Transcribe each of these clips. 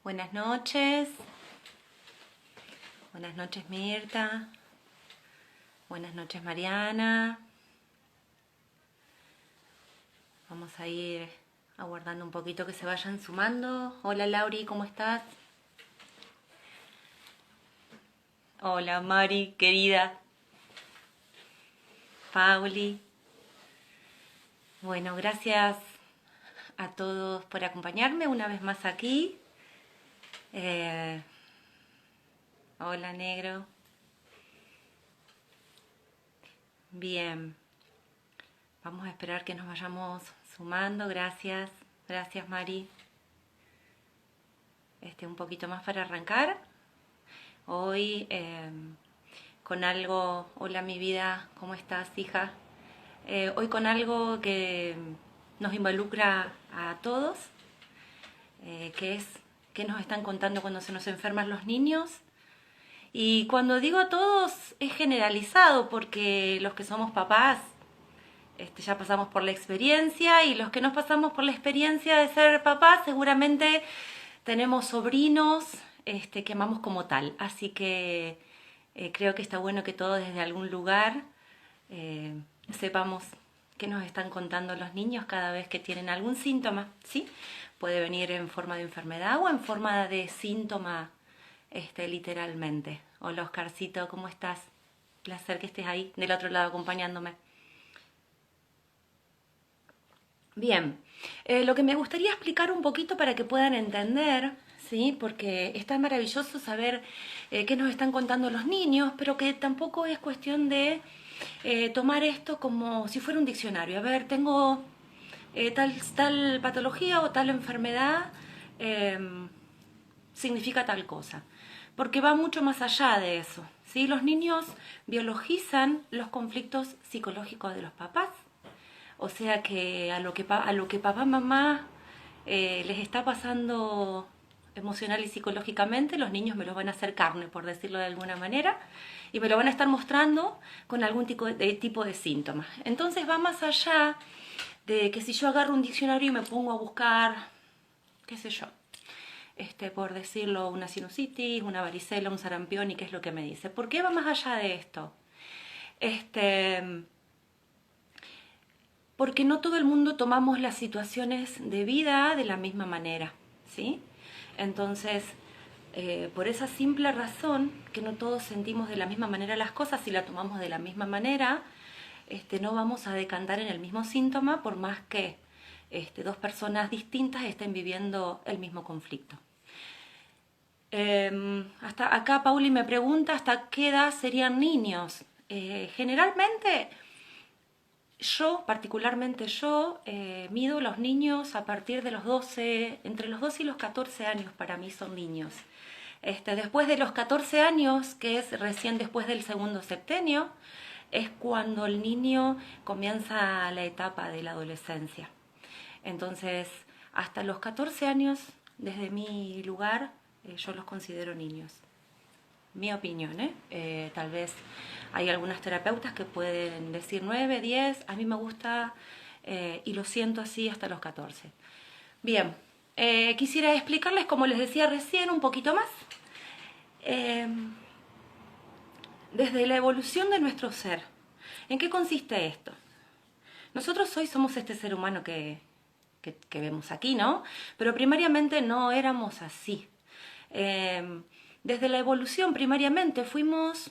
Buenas noches. Buenas noches, Mirta. Buenas noches, Mariana. Vamos a ir aguardando un poquito que se vayan sumando. Hola, Lauri, ¿cómo estás? Hola, Mari, querida. Pauli. Bueno, gracias a todos por acompañarme una vez más aquí. Hola, negro. Bien. Vamos a esperar que nos vayamos sumando. Gracias. Gracias, Mari. Un poquito más para arrancar. Hoy con algo... Hola, mi vida. ¿Cómo estás, hija? Hoy con algo que nos involucra a todos, que es qué nos están contando cuando se nos enferman los niños. Y cuando digo a todos es generalizado, porque los que somos papás ya pasamos por la experiencia, y los que no pasamos por la experiencia de ser papás seguramente tenemos sobrinos que amamos como tal. Así que creo que está bueno que todos desde algún lugar sepamos qué nos están contando los niños cada vez que tienen algún síntoma, ¿sí? Puede venir en forma de enfermedad o en forma de síntoma, literalmente. Hola, Oscarcito, ¿cómo estás? Placer que estés ahí del otro lado acompañándome. Bien, lo que me gustaría explicar un poquito para que puedan entender, ¿sí? Porque es tan maravilloso saber qué nos están contando los niños, pero que tampoco es cuestión de tomar esto como si fuera un diccionario. A ver, tengo tal patología o tal enfermedad, significa tal cosa. Porque va mucho más allá de eso, ¿sí? Los niños biologizan los conflictos psicológicos de los papás. O sea que a lo que papá, mamá les está pasando emocional y psicológicamente, los niños me lo van a hacer carne, por decirlo de alguna manera, y me lo van a estar mostrando con algún tipo de síntomas. Entonces va más allá de que si yo agarro un diccionario y me pongo a buscar, qué sé yo, por decirlo, una sinusitis, una varicela, un sarampión, y qué es lo que me dice. ¿Por qué va más allá de esto? Porque no todo el mundo tomamos las situaciones de vida de la misma manera, ¿sí? Entonces, por esa simple razón, que no todos sentimos de la misma manera las cosas y la tomamos de la misma manera, no vamos a decantar en el mismo síntoma por más que dos personas distintas estén viviendo el mismo conflicto. Hasta acá Pauli me pregunta hasta qué edad serían niños. Generalmente... particularmente yo, mido los niños a partir de los 12, entre los 12 y los 14 años para mí son niños. Después de los 14 años, que es recién después del segundo septenio, es cuando el niño comienza la etapa de la adolescencia. Entonces, hasta los 14 años, desde mi lugar, yo los considero niños. Mi opinión, tal vez hay algunas terapeutas que pueden decir 9, 10, a mí me gusta y lo siento así hasta los 14. Bien, quisiera explicarles, como les decía recién, un poquito más. Desde la evolución de nuestro ser, ¿en qué consiste esto? Nosotros hoy somos este ser humano que vemos aquí, ¿no? Pero primariamente no éramos así. Desde la evolución, primariamente, fuimos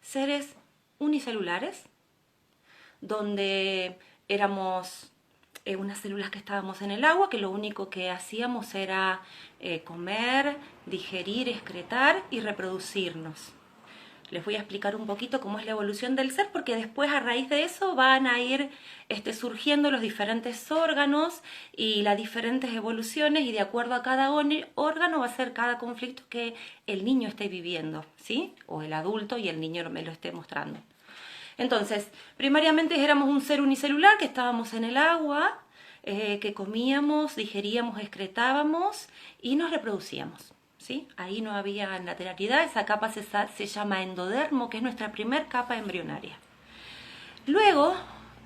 seres unicelulares, donde éramos unas células que estábamos en el agua, que lo único que hacíamos era comer, digerir, excretar y reproducirnos. Les voy a explicar un poquito cómo es la evolución del ser, porque después a raíz de eso van a ir surgiendo los diferentes órganos y las diferentes evoluciones, y de acuerdo a cada órgano va a ser cada conflicto que el niño esté viviendo, ¿sí? O el adulto y el niño me lo esté mostrando. Entonces, primariamente éramos un ser unicelular que estábamos en el agua, que comíamos, digeríamos, excretábamos y nos reproducíamos. ¿Sí? Ahí no había lateralidad, esa capa se llama endodermo, que es nuestra primer capa embrionaria. Luego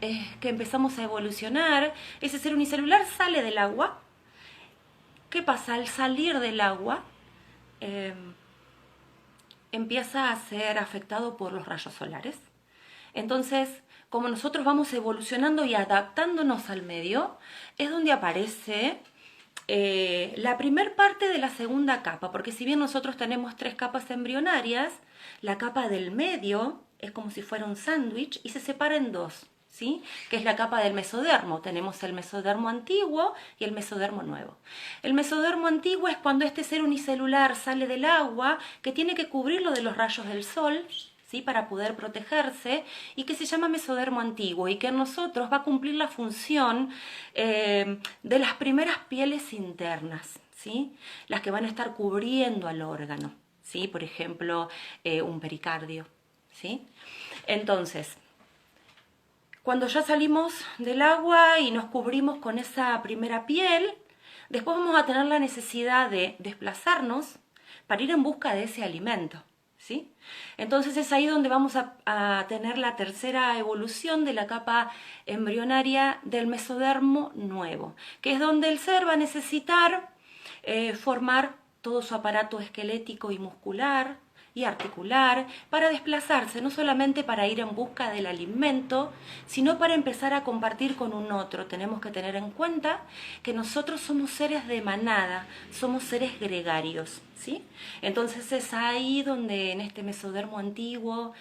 que empezamos a evolucionar, ese ser unicelular sale del agua ¿qué pasa? Al salir del agua, eh, empieza a ser afectado por los rayos solares. Entonces, como nosotros vamos evolucionando y adaptándonos al medio, es donde aparece la primer parte de la segunda capa, porque si bien nosotros tenemos 3 capas embrionarias, la capa del medio es como si fuera un sándwich y se separa en 2, ¿sí? Que es la capa del mesodermo. Tenemos el mesodermo antiguo y el mesodermo nuevo. El mesodermo antiguo es cuando este ser unicelular sale del agua, que tiene que cubrirlo de los rayos del sol, ¿sí? Para poder protegerse, y que se llama mesodermo antiguo y que en nosotros va a cumplir la función de las primeras pieles internas, ¿sí? Las que van a estar cubriendo al órgano, ¿sí? Por ejemplo, un pericardio, ¿sí? Entonces, cuando ya salimos del agua y nos cubrimos con esa primera piel, después vamos a tener la necesidad de desplazarnos para ir en busca de ese alimento, ¿sí? Entonces es ahí donde vamos a tener la tercera evolución de la capa embrionaria del mesodermo nuevo, que es donde el ser va a necesitar formar todo su aparato esquelético y muscular y articular para desplazarse, no solamente para ir en busca del alimento, sino para empezar a compartir con un otro. Tenemos que tener en cuenta que nosotros somos seres de manada, somos seres gregarios, ¿sí? Entonces es ahí donde en este mesodermo antiguo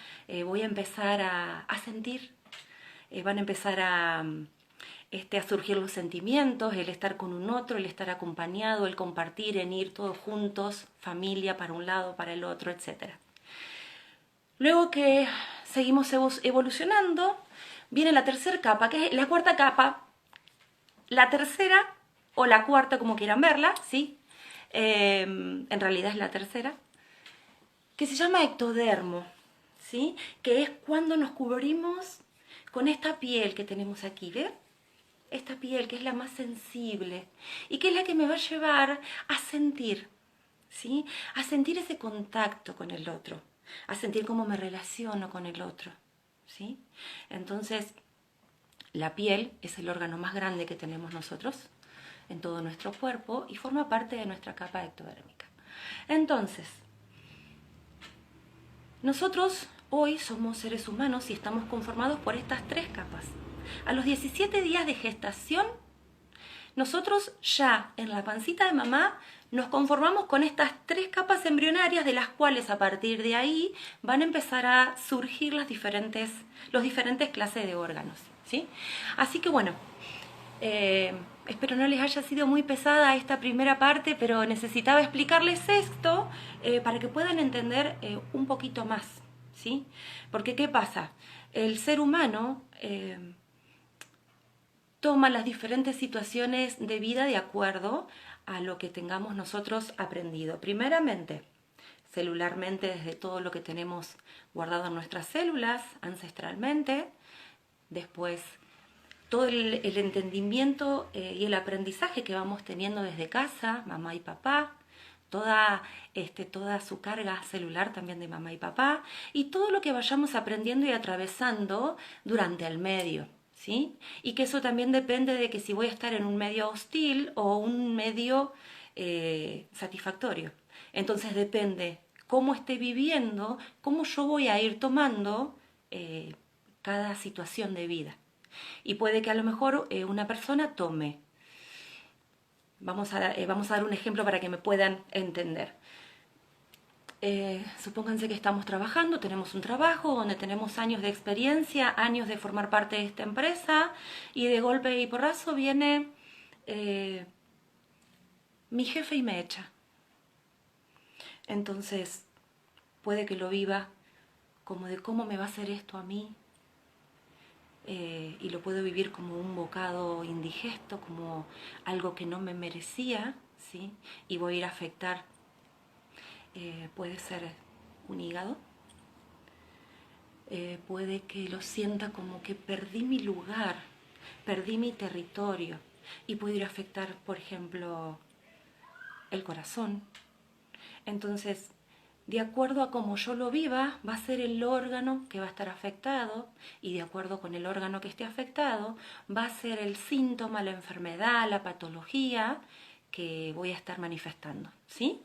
voy a empezar a sentir, van a empezar a surgir los sentimientos, el estar con un otro, el estar acompañado, el compartir, en ir todos juntos, familia para un lado, para el otro, etc. Luego que seguimos evolucionando, viene la tercera capa, que es la cuarta capa, la tercera o la cuarta, como quieran verla, ¿sí? En realidad es la tercera, que se llama ectodermo, ¿sí? Que es cuando nos cubrimos con esta piel que tenemos aquí, ¿ven? Esta piel que es la más sensible y que es la que me va a llevar a sentir, ¿sí? A sentir ese contacto con el otro, a sentir cómo me relaciono con el otro, ¿sí? Entonces, la piel es el órgano más grande que tenemos nosotros en todo nuestro cuerpo y forma parte de nuestra capa ectodérmica. Entonces, nosotros hoy somos seres humanos y estamos conformados por estas 3 capas. A los 17 días de gestación, nosotros ya en la pancita de mamá nos conformamos con estas 3 capas embrionarias, de las cuales a partir de ahí van a empezar a surgir los diferentes clases de órganos, ¿sí? Así que bueno, espero no les haya sido muy pesada esta primera parte, pero necesitaba explicarles esto para que puedan entender un poquito más, ¿sí? Porque ¿qué pasa? El ser humano toma las diferentes situaciones de vida de acuerdo a lo que tengamos nosotros aprendido. Primeramente, celularmente, desde todo lo que tenemos guardado en nuestras células, ancestralmente. Después, todo el entendimiento y el aprendizaje que vamos teniendo desde casa, mamá y papá. Toda su carga celular también de mamá y papá. Y todo lo que vayamos aprendiendo y atravesando durante el medio, ¿sí? Y que eso también depende de que si voy a estar en un medio hostil o un medio satisfactorio. Entonces depende cómo esté viviendo, cómo yo voy a ir tomando cada situación de vida. Y puede que a lo mejor una persona tome. Vamos a dar un ejemplo para que me puedan entender. Supónganse que estamos trabajando, tenemos un trabajo donde tenemos años de experiencia, años de formar parte de esta empresa, y de golpe y porrazo viene mi jefe y me echa. Entonces puede que lo viva como de cómo me va a hacer esto a mí, y lo puedo vivir como un bocado indigesto, como algo que no me merecía, ¿sí? Y voy a ir a afectar. Puede ser un hígado, puede que lo sienta como que perdí mi lugar, perdí mi territorio, y puede ir a afectar, por ejemplo, el corazón. Entonces, de acuerdo a cómo yo lo viva, va a ser el órgano que va a estar afectado, y de acuerdo con el órgano que esté afectado, va a ser el síntoma, la enfermedad, la patología que voy a estar manifestando, ¿sí?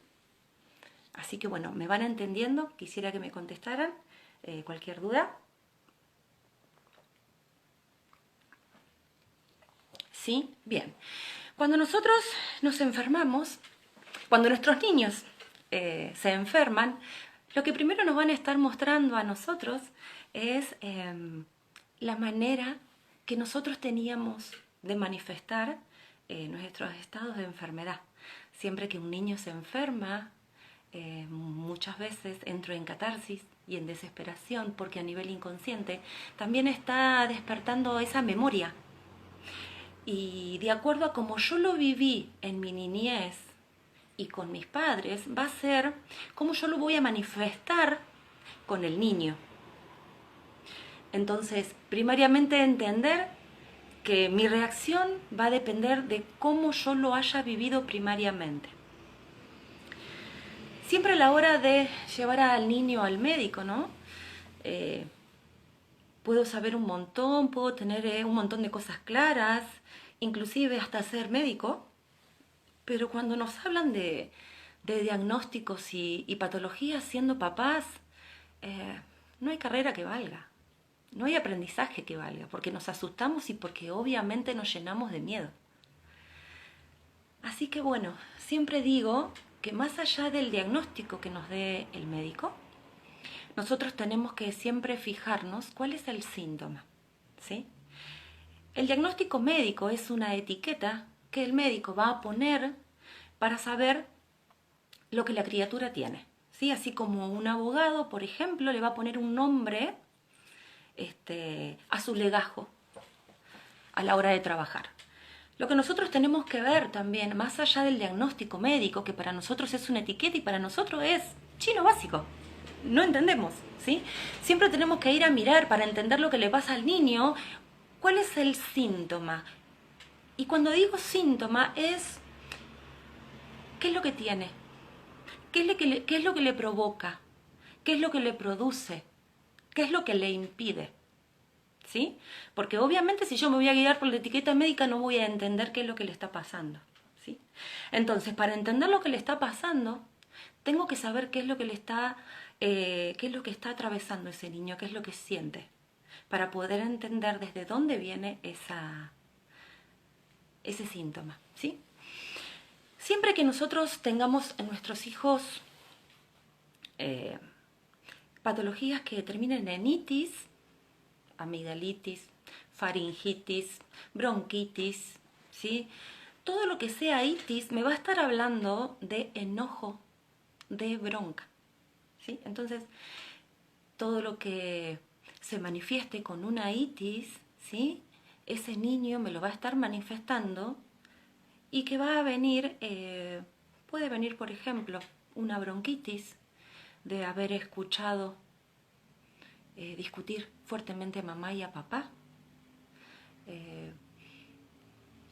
Así que bueno, me van entendiendo, quisiera que me contestaran cualquier duda. ¿Sí? Bien. Cuando nosotros nos enfermamos, cuando nuestros niños se enferman, lo que primero nos van a estar mostrando a nosotros es la manera que nosotros teníamos de manifestar nuestros estados de enfermedad. Siempre que un niño se enferma, muchas veces entro en catarsis y en desesperación porque a nivel inconsciente también está despertando esa memoria. Y de acuerdo a como yo lo viví en mi niñez y con mis padres, va a ser cómo yo lo voy a manifestar con el niño. Entonces, primariamente entender que mi reacción va a depender de cómo yo lo haya vivido primariamente. Siempre a la hora de llevar al niño al médico, ¿no? Puedo saber un montón, puedo tener un montón de cosas claras, inclusive hasta ser médico, pero cuando nos hablan de diagnósticos y patologías siendo papás, no hay carrera que valga, no hay aprendizaje que valga, porque nos asustamos y porque obviamente nos llenamos de miedo. Así que bueno, siempre digo que más allá del diagnóstico que nos dé el médico, nosotros tenemos que siempre fijarnos cuál es el síntoma, ¿sí? El diagnóstico médico es una etiqueta que el médico va a poner para saber lo que la criatura tiene, ¿sí? Así como un abogado, por ejemplo, le va a poner un nombre a su legajo a la hora de trabajar. Lo que nosotros tenemos que ver también, más allá del diagnóstico médico, que para nosotros es una etiqueta y para nosotros es chino básico, no entendemos, ¿sí? Siempre tenemos que ir a mirar para entender lo que le pasa al niño, cuál es el síntoma. Y cuando digo síntoma es, ¿qué es lo que tiene? ¿Qué es lo que le provoca? ¿Qué es lo que le produce? ¿Qué es lo que le impide? ¿Sí? Porque obviamente si yo me voy a guiar por la etiqueta médica no voy a entender qué es lo que le está pasando, ¿sí? Entonces, para entender lo que le está pasando, tengo que saber qué es lo que qué es lo que está atravesando ese niño, qué es lo que siente, para poder entender desde dónde viene ese síntoma, ¿sí? Siempre que nosotros tengamos en nuestros hijos patologías que terminen en itis, amigdalitis, faringitis, bronquitis, ¿sí? Todo lo que sea itis me va a estar hablando de enojo, de bronca, ¿sí? Entonces, todo lo que se manifieste con una itis, ¿sí? Ese niño me lo va a estar manifestando y que va a venir, puede venir, por ejemplo, una bronquitis de haber escuchado discutir fuertemente a mamá y a papá.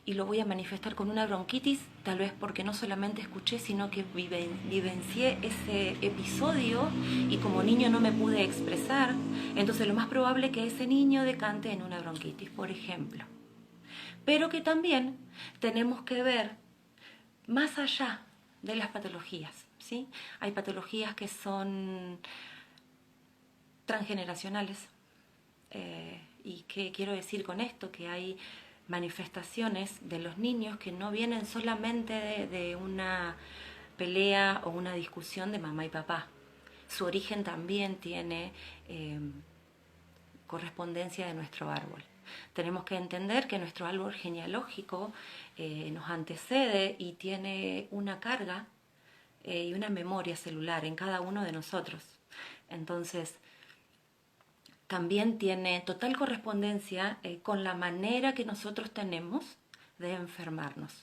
Y lo voy a manifestar con una bronquitis, tal vez porque no solamente escuché, sino que vivencié ese episodio y como niño no me pude expresar. Entonces lo más probable es que ese niño decante en una bronquitis, por ejemplo. Pero que también tenemos que ver más allá de las patologías, ¿sí? Hay patologías que son transgeneracionales. ¿Y qué quiero decir con esto? Que hay manifestaciones de los niños que no vienen solamente de una pelea o una discusión de mamá y papá. Su origen también tiene correspondencia de nuestro árbol. Tenemos que entender que nuestro árbol genealógico nos antecede y tiene una carga y una memoria celular en cada uno de nosotros. Entonces, también tiene total correspondencia con la manera que nosotros tenemos de enfermarnos.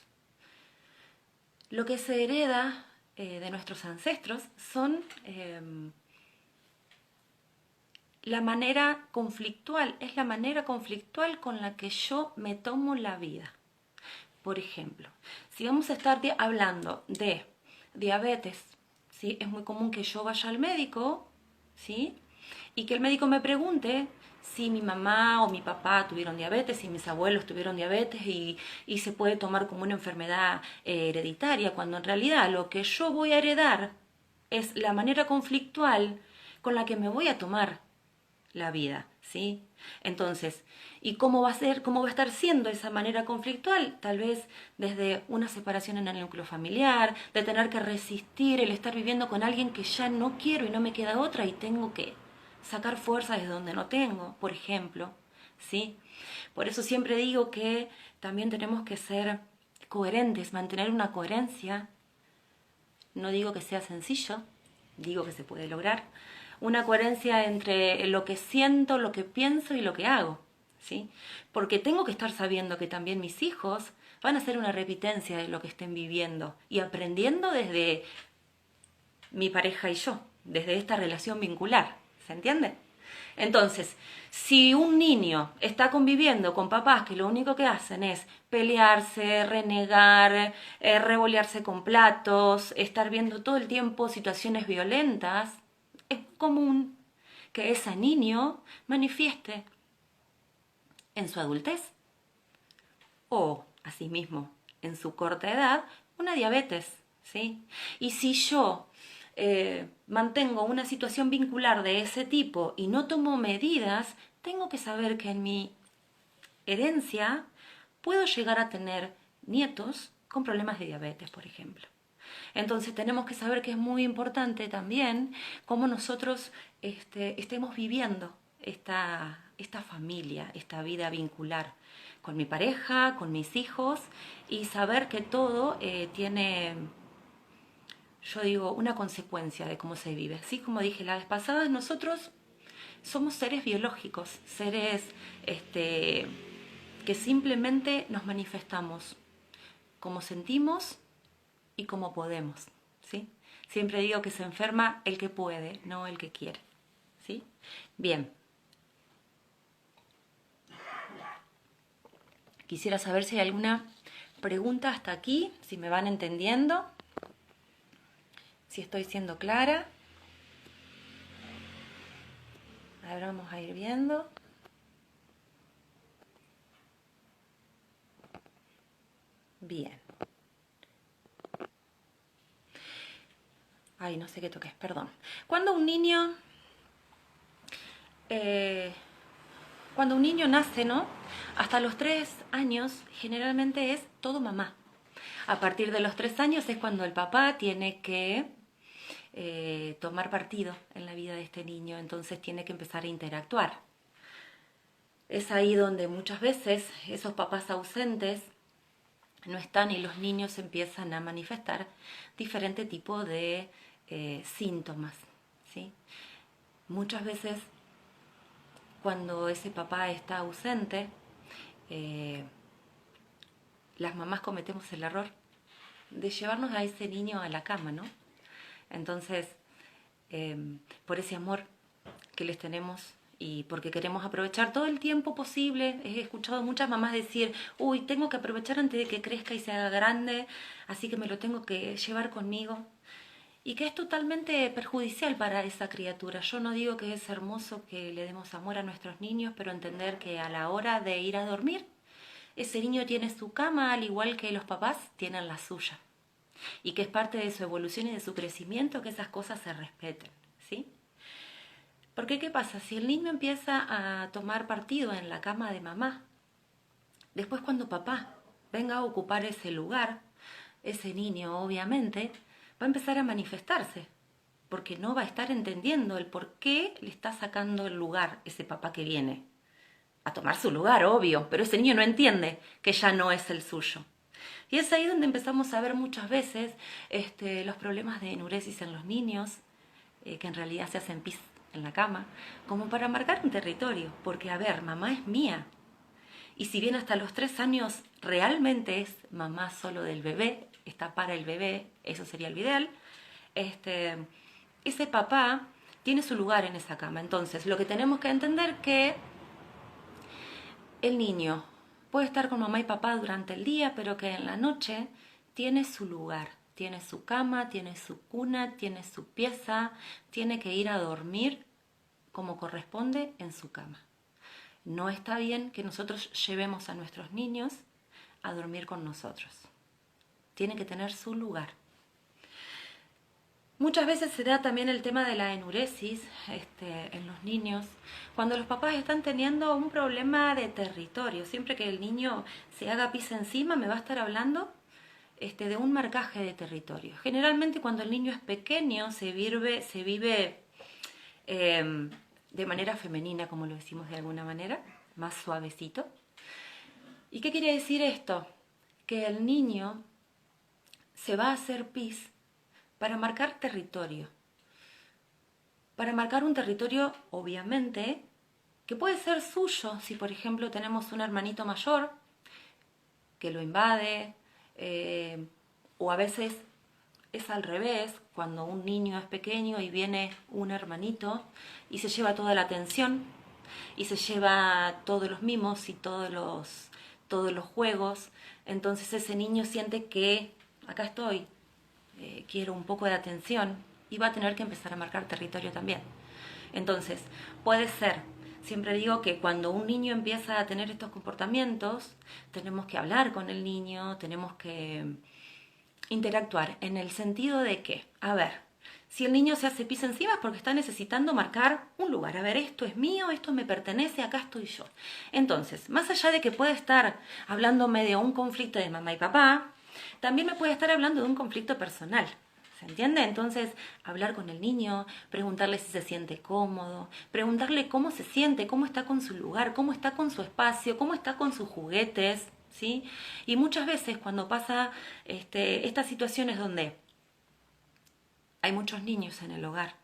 Lo que se hereda de nuestros ancestros son la manera conflictual, es la manera conflictual con la que yo me tomo la vida. Por ejemplo, si vamos a estar hablando de diabetes, ¿sí? Es muy común que yo vaya al médico, ¿sí? y que el médico me pregunte si mi mamá o mi papá tuvieron diabetes, si mis abuelos tuvieron diabetes y se puede tomar como una enfermedad hereditaria, cuando en realidad lo que yo voy a heredar es la manera conflictual con la que me voy a tomar la vida, ¿sí? Entonces, ¿y cómo va a ser, cómo va a estar siendo esa manera conflictual? Tal vez desde una separación en el núcleo familiar, de tener que resistir el estar viviendo con alguien que ya no quiero y no me queda otra y tengo que sacar fuerza desde donde no tengo, por ejemplo, ¿sí? Por eso siempre digo que también tenemos que ser coherentes, mantener una coherencia. No digo que sea sencillo, digo que se puede lograr. Una coherencia entre lo que siento, lo que pienso y lo que hago, ¿sí? Porque tengo que estar sabiendo que también mis hijos van a ser una repitencia de lo que estén viviendo y aprendiendo desde mi pareja y yo, desde esta relación vincular, ¿se entiende? Entonces, si un niño está conviviendo con papás que lo único que hacen es pelearse, renegar, revolearse con platos, estar viendo todo el tiempo situaciones violentas, es común que ese niño manifieste en su adultez o, asimismo, en su corta edad, una diabetes, ¿sí? Y si yo mantengo una situación vincular de ese tipo y no tomo medidas, tengo que saber que en mi herencia puedo llegar a tener nietos con problemas de diabetes, por ejemplo. Entonces tenemos que saber que es muy importante también cómo nosotros estemos viviendo esta familia, esta vida vincular con mi pareja, con mis hijos y saber que todo tiene, yo digo, una consecuencia de cómo se vive. Así como dije la vez pasada, nosotros somos seres biológicos, seres que simplemente nos manifestamos como sentimos y como podemos, ¿sí? Siempre digo que se enferma el que puede, no el que quiere, ¿sí? Bien. Quisiera saber si hay alguna pregunta hasta aquí, si me van entendiendo, si estoy siendo clara. Ahora vamos a ir viendo. Bien. Ay, no sé qué toques, perdón. Cuando un niño nace, ¿no? Hasta los 3 años generalmente es todo mamá. A partir de los 3 años es cuando el papá tiene que tomar partido en la vida de este niño, entonces tiene que empezar a interactuar. Es ahí donde muchas veces esos papás ausentes no están y los niños empiezan a manifestar diferente tipo de síntomas, ¿sí? Muchas veces cuando ese papá está ausente, las mamás cometemos el error de llevarnos a ese niño a la cama, ¿no? Entonces, por ese amor que les tenemos y porque queremos aprovechar todo el tiempo posible, he escuchado muchas mamás decir, uy, tengo que aprovechar antes de que crezca y se haga grande, así que me lo tengo que llevar conmigo. Y que es totalmente perjudicial para esa criatura. Yo no digo que es hermoso que le demos amor a nuestros niños, pero entender que a la hora de ir a dormir, ese niño tiene su cama al igual que los papás tienen la suya. Y que es parte de su evolución y de su crecimiento que esas cosas se respeten, ¿sí? Porque ¿qué pasa? Si el niño empieza a tomar partido en la cama de mamá, después cuando papá venga a ocupar ese lugar, ese niño obviamente va a empezar a manifestarse, porque no va a estar entendiendo el por qué le está sacando el lugar ese papá que viene. A tomar su lugar, obvio, pero ese niño no entiende que ya no es el suyo. Y es ahí donde empezamos a ver muchas veces los problemas de enuresis en los niños, que en realidad se hacen pis en la cama, como para marcar un territorio, porque a ver, mamá es mía. Y si bien hasta los 3 años realmente es mamá solo del bebé, está para el bebé, eso sería el ideal, ese papá tiene su lugar en esa cama. Entonces, lo que tenemos que entender que el niño puede estar con mamá y papá durante el día, pero que en la noche tiene su lugar, tiene su cama, tiene su cuna, tiene su pieza, tiene que ir a dormir como corresponde en su cama. No está bien que nosotros llevemos a nuestros niños a dormir con nosotros. Tiene que tener su lugar. Muchas veces se da también el tema de la enuresis en los niños, cuando los papás están teniendo un problema de territorio. Siempre que el niño se haga pis encima me va a estar hablando de un marcaje de territorio. Generalmente cuando el niño es pequeño se vive de manera femenina, como lo decimos de alguna manera, más suavecito. ¿Y qué quiere decir esto? Que el niño se va a hacer pis para marcar territorio. Para marcar un territorio, obviamente, que puede ser suyo, si por ejemplo tenemos un hermanito mayor que lo invade, o a veces es al revés, cuando un niño es pequeño y viene un hermanito y se lleva toda la atención y se lleva todos los mimos y todos los juegos, entonces ese niño siente que acá estoy, quiero un poco de atención, y va a tener que empezar a marcar territorio también. Entonces, puede ser, siempre digo que cuando un niño empieza a tener estos comportamientos, tenemos que hablar con el niño, tenemos que interactuar en el sentido de que, a ver, si el niño se hace pis encima es porque está necesitando marcar un lugar. A ver, esto es mío, esto me pertenece, acá estoy yo. Entonces, más allá de que puede estar hablándome de un conflicto de mamá y papá, también me puede estar hablando de un conflicto personal. ¿Se entiende? Entonces, hablar con el niño, preguntarle si se siente cómodo, preguntarle cómo se siente, cómo está con su lugar, cómo está con su espacio, cómo está con sus juguetes, ¿sí? Y muchas veces cuando pasa estas situaciones donde hay muchos niños en el hogar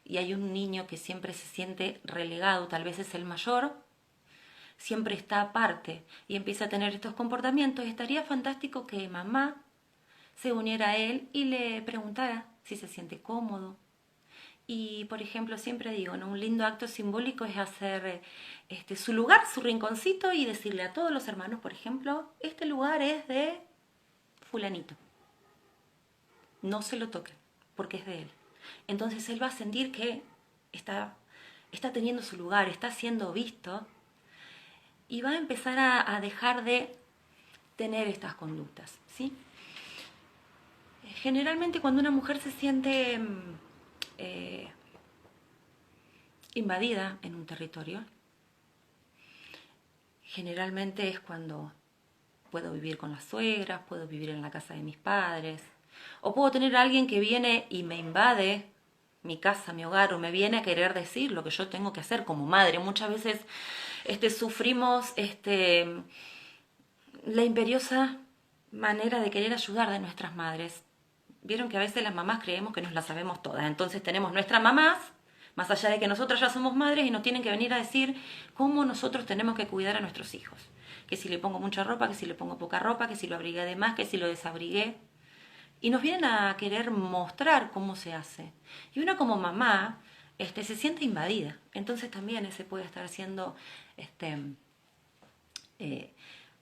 y hay un niño que siempre se siente relegado, tal vez es el mayor, siempre está aparte y empieza a tener estos comportamientos, estaría fantástico que mamá se uniera a él y le preguntara si se siente cómodo. Y, por ejemplo, siempre digo, ¿no? Un lindo acto simbólico es hacer su lugar, su rinconcito, y decirle a todos los hermanos, por ejemplo, este lugar es de fulanito. No se lo toquen, porque es de él. Entonces él va a sentir que está teniendo su lugar, está siendo visto, y va a empezar a dejar de tener estas conductas, ¿sí? Generalmente cuando una mujer se siente invadida en un territorio, generalmente es cuando puedo vivir con las suegras, puedo vivir en la casa de mis padres, o puedo tener a alguien que viene y me invade mi casa, mi hogar, o me viene a querer decir lo que yo tengo que hacer como madre. Muchas veces sufrimos la imperiosa manera de querer ayudar de nuestras madres. Vieron que a veces las mamás creemos que nos las sabemos todas. Entonces tenemos nuestras mamás, más allá de que nosotras ya somos madres, y nos tienen que venir a decir cómo nosotros tenemos que cuidar a nuestros hijos. Que si le pongo mucha ropa, que si le pongo poca ropa, que si lo abrigué de más, que si lo desabrigué. Y nos vienen a querer mostrar cómo se hace. Y una como mamá se siente invadida. Entonces también ese puede estar siendo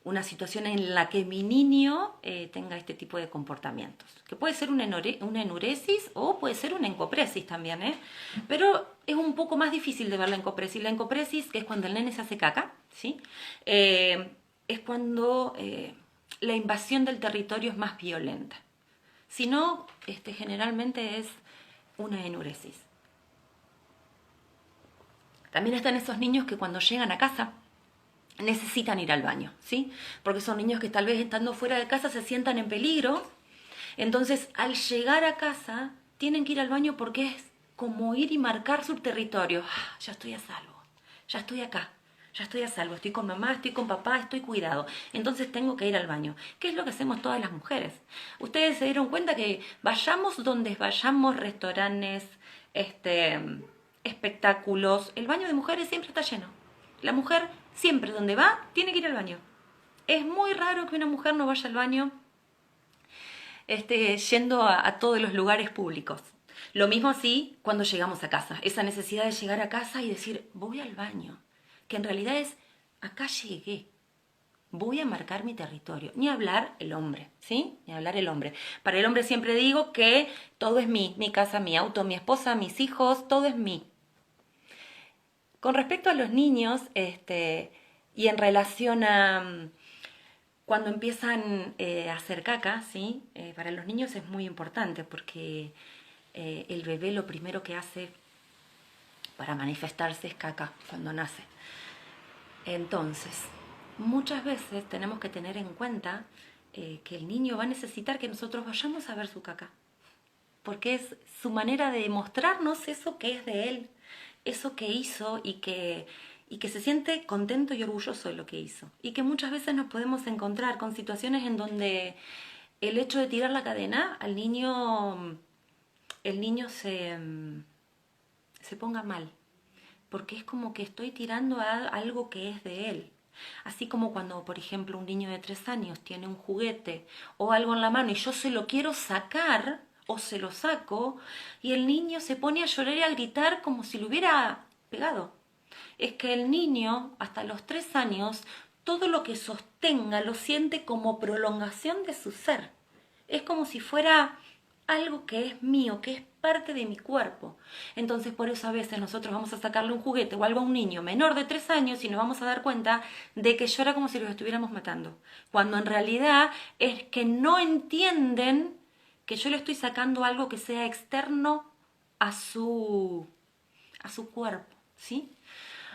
una situación en la que mi niño tenga este tipo de comportamientos. Que puede ser una enuresis o puede ser una encopresis también, ¿eh? Pero es un poco más difícil de ver la encopresis. La encopresis, que es cuando el nene se hace caca, ¿sí? Es cuando la invasión del territorio es más violenta. Si no, generalmente es una enuresis. También están esos niños que cuando llegan a casa necesitan ir al baño, ¿sí? Porque son niños que tal vez estando fuera de casa se sientan en peligro. Entonces, al llegar a casa, tienen que ir al baño porque es como ir y marcar su territorio. Ah, ya estoy a salvo, ya estoy acá, ya estoy a salvo, estoy con mamá, estoy con papá, estoy cuidado. Entonces tengo que ir al baño. ¿Qué es lo que hacemos todas las mujeres? Ustedes se dieron cuenta que vayamos donde vayamos, restaurantes, espectáculos, el baño de mujeres siempre está lleno. La mujer siempre donde va tiene que ir al baño. Es muy raro que una mujer no vaya al baño yendo a todos los lugares públicos. Lo mismo así cuando llegamos a casa. Esa necesidad de llegar a casa y decir, voy al baño. Que en realidad es, acá llegué. Voy a marcar mi territorio. Ni hablar el hombre, ¿sí? Ni hablar el hombre. Para el hombre siempre digo que todo es mi casa, mi auto, mi esposa, mis hijos, todo es mí. Con respecto a los niños, y en relación a cuando empiezan a hacer caca, ¿sí? Para los niños es muy importante porque el bebé lo primero que hace para manifestarse es caca cuando nace. Entonces, muchas veces tenemos que tener en cuenta que el niño va a necesitar que nosotros vayamos a ver su caca, porque es su manera de mostrarnos eso que es de él, eso que hizo y que se siente contento y orgulloso de lo que hizo. Y que muchas veces nos podemos encontrar con situaciones en donde el hecho de tirar la cadena al niño, el niño se ponga mal, porque es como que estoy tirando a algo que es de él. Así como cuando, por ejemplo, un niño de 3 años tiene un juguete o algo en la mano y yo se lo quiero sacar o se lo saco y el niño se pone a llorar y a gritar como si lo hubiera pegado. Es que el niño, hasta los 3 años, todo lo que sostenga lo siente como prolongación de su ser. Es como si fuera algo que es mío, que es parte de mi cuerpo. Entonces por eso a veces nosotros vamos a sacarle un juguete o algo a un niño menor de 3 años y nos vamos a dar cuenta de que llora como si los estuviéramos matando. Cuando en realidad es que no entienden que yo le estoy sacando algo que sea externo a su cuerpo, ¿sí?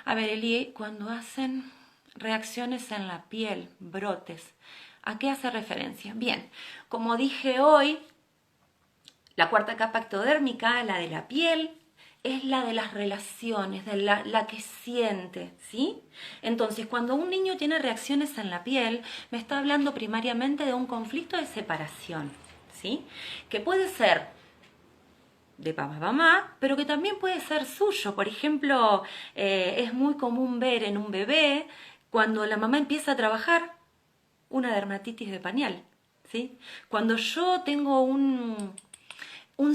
A ver, Eli, cuando hacen reacciones en la piel, brotes, ¿a qué hace referencia? Bien, como dije hoy, la cuarta capa ectodérmica, la de la piel, es la de las relaciones, de la que siente, ¿sí? Entonces, cuando un niño tiene reacciones en la piel, me está hablando primariamente de un conflicto de separación, ¿sí? Que puede ser de papá, mamá, pero que también puede ser suyo. Por ejemplo, es muy común ver en un bebé, cuando la mamá empieza a trabajar, una dermatitis de pañal, ¿sí? Cuando yo tengo un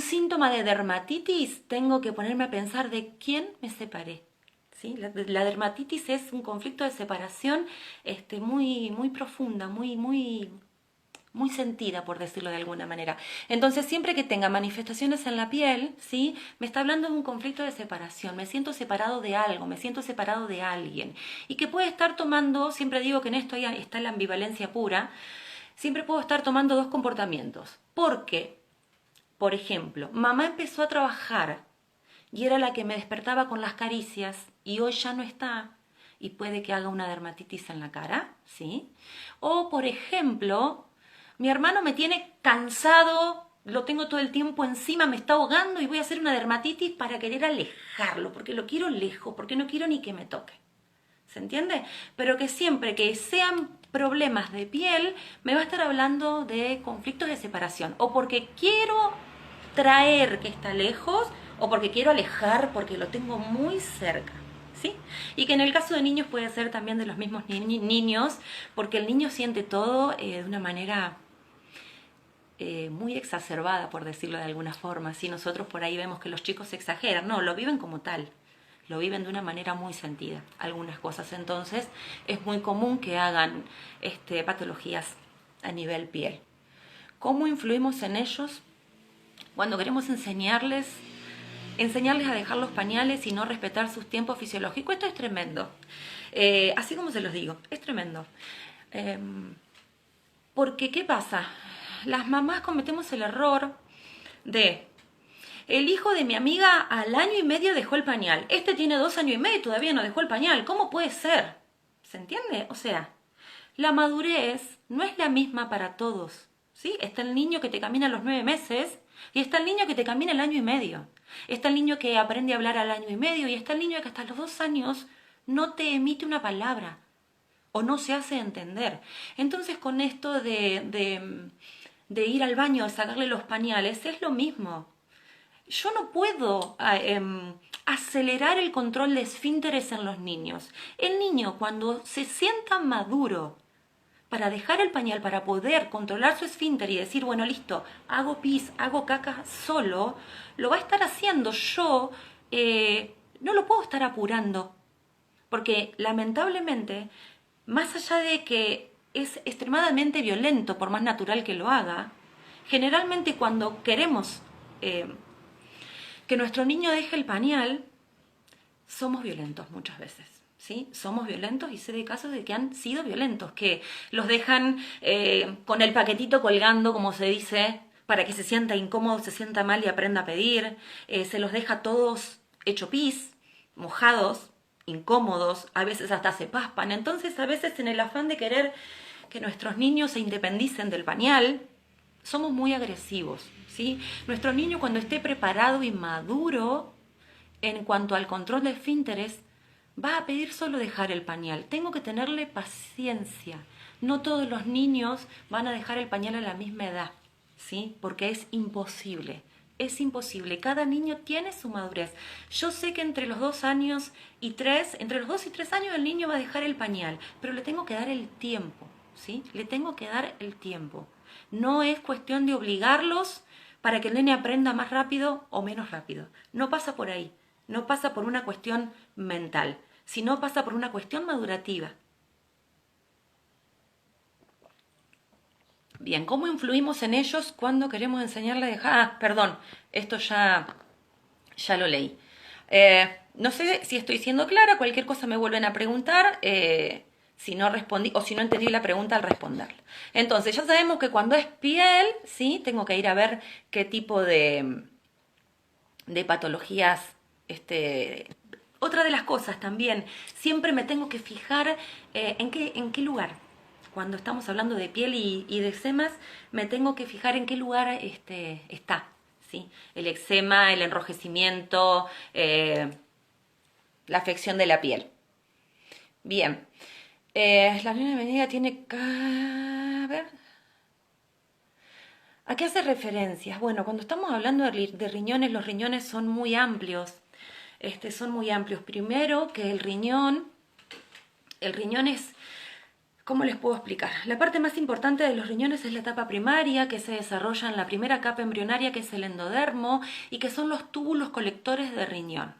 síntoma de dermatitis, tengo que ponerme a pensar de quién me separé. ¿Sí? La dermatitis es un conflicto de separación muy, muy profunda, muy sentida, por decirlo de alguna manera. Entonces, siempre que tenga manifestaciones en la piel, ¿sí? Me está hablando de un conflicto de separación. Me siento separado de algo, me siento separado de alguien. Y que puede estar tomando, siempre digo que en esto está la ambivalencia pura, siempre puedo estar tomando dos comportamientos. Porque, por ejemplo, mamá empezó a trabajar y era la que me despertaba con las caricias y hoy ya no está y puede que haga una dermatitis en la cara, ¿sí? O, por ejemplo, mi hermano me tiene cansado, lo tengo todo el tiempo encima, me está ahogando y voy a hacer una dermatitis para querer alejarlo, porque lo quiero lejos, porque no quiero ni que me toque. ¿Se entiende? Pero que siempre que sean problemas de piel, me va a estar hablando de conflictos de separación. O porque quiero traer que está lejos, o porque quiero alejar porque lo tengo muy cerca. ¿Sí? Y que en el caso de niños puede ser también de los mismos niños, porque el niño siente todo de una manera muy exacerbada, por decirlo de alguna forma. Si nosotros por ahí vemos que los chicos exageran, no, lo viven como tal, lo viven de una manera muy sentida, algunas cosas. Entonces es muy común que hagan patologías a nivel piel. ¿Cómo influimos en ellos? Cuando queremos enseñarles a dejar los pañales y no respetar sus tiempos fisiológicos, esto es tremendo. Así como se los digo, es tremendo. Porque, ¿qué pasa? Las mamás cometemos el error de: el hijo de mi amiga al año y medio dejó el pañal. Este tiene 2 años y medio y todavía no dejó el pañal. ¿Cómo puede ser? ¿Se entiende? O sea, la madurez no es la misma para todos, ¿sí? Está el niño que te camina a los 9 meses y está el niño que te camina al año y medio. Está el niño que aprende a hablar al año y medio y está el niño que hasta los 2 años no te emite una palabra o no se hace entender. Entonces, con esto de ir al baño a sacarle los pañales, es lo mismo. Yo no puedo acelerar el control de esfínteres en los niños. El niño, cuando se sienta maduro para dejar el pañal, para poder controlar su esfínter y decir, bueno, listo, hago pis, hago caca solo, lo va a estar haciendo. Yo no lo puedo estar apurando, porque lamentablemente, más allá de que es extremadamente violento, por más natural que lo haga, generalmente cuando queremos que nuestro niño deje el pañal, somos violentos muchas veces. ¿Sí? Somos violentos y sé de casos de que han sido violentos, que los dejan con el paquetito colgando, como se dice, para que se sienta incómodo, se sienta mal y aprenda a pedir. Se los deja todos hecho pis, mojados, incómodos, a veces hasta se paspan. Entonces, a veces en el afán de querer que nuestros niños se independicen del pañal, somos muy agresivos. ¿Sí? Nuestro niño, cuando esté preparado y maduro en cuanto al control de esfínteres, va a pedir solo dejar el pañal. Tengo que tenerle paciencia. No todos los niños van a dejar el pañal a la misma edad, ¿sí? Porque es imposible. Es imposible. Cada niño tiene su madurez. Yo sé que entre los 2 años y 3, entre los 2 y 3 años el niño va a dejar el pañal, pero le tengo que dar el tiempo, ¿sí? Le tengo que dar el tiempo. No es cuestión de obligarlos para que el nene aprenda más rápido o menos rápido. No pasa por ahí. No pasa por una cuestión mental, sino pasa por una cuestión madurativa. Bien, ¿cómo influimos en ellos cuando queremos enseñarle a dejar? Ah, perdón, esto ya lo leí. No sé si estoy siendo clara, cualquier cosa me vuelven a preguntar, si no respondí o si no entendí la pregunta al responderla. Entonces, ya sabemos que cuando es piel, ¿sí? Tengo que ir a ver qué tipo de patologías. Otra de las cosas también, siempre me tengo que fijar en qué lugar. Cuando estamos hablando de piel y de eczemas, me tengo que fijar en qué lugar está, ¿sí? El eczema, el enrojecimiento, la afección de la piel. Bien, la línea de medida tiene a ver. ¿A qué hace referencias? Bueno, cuando estamos hablando de riñones, los riñones son muy amplios. Son muy amplios. Primero que el riñón es, ¿cómo les puedo explicar? La parte más importante de los riñones es la etapa primaria, que se desarrolla en la primera capa embrionaria, que es el endodermo, y que son los túbulos colectores de riñón.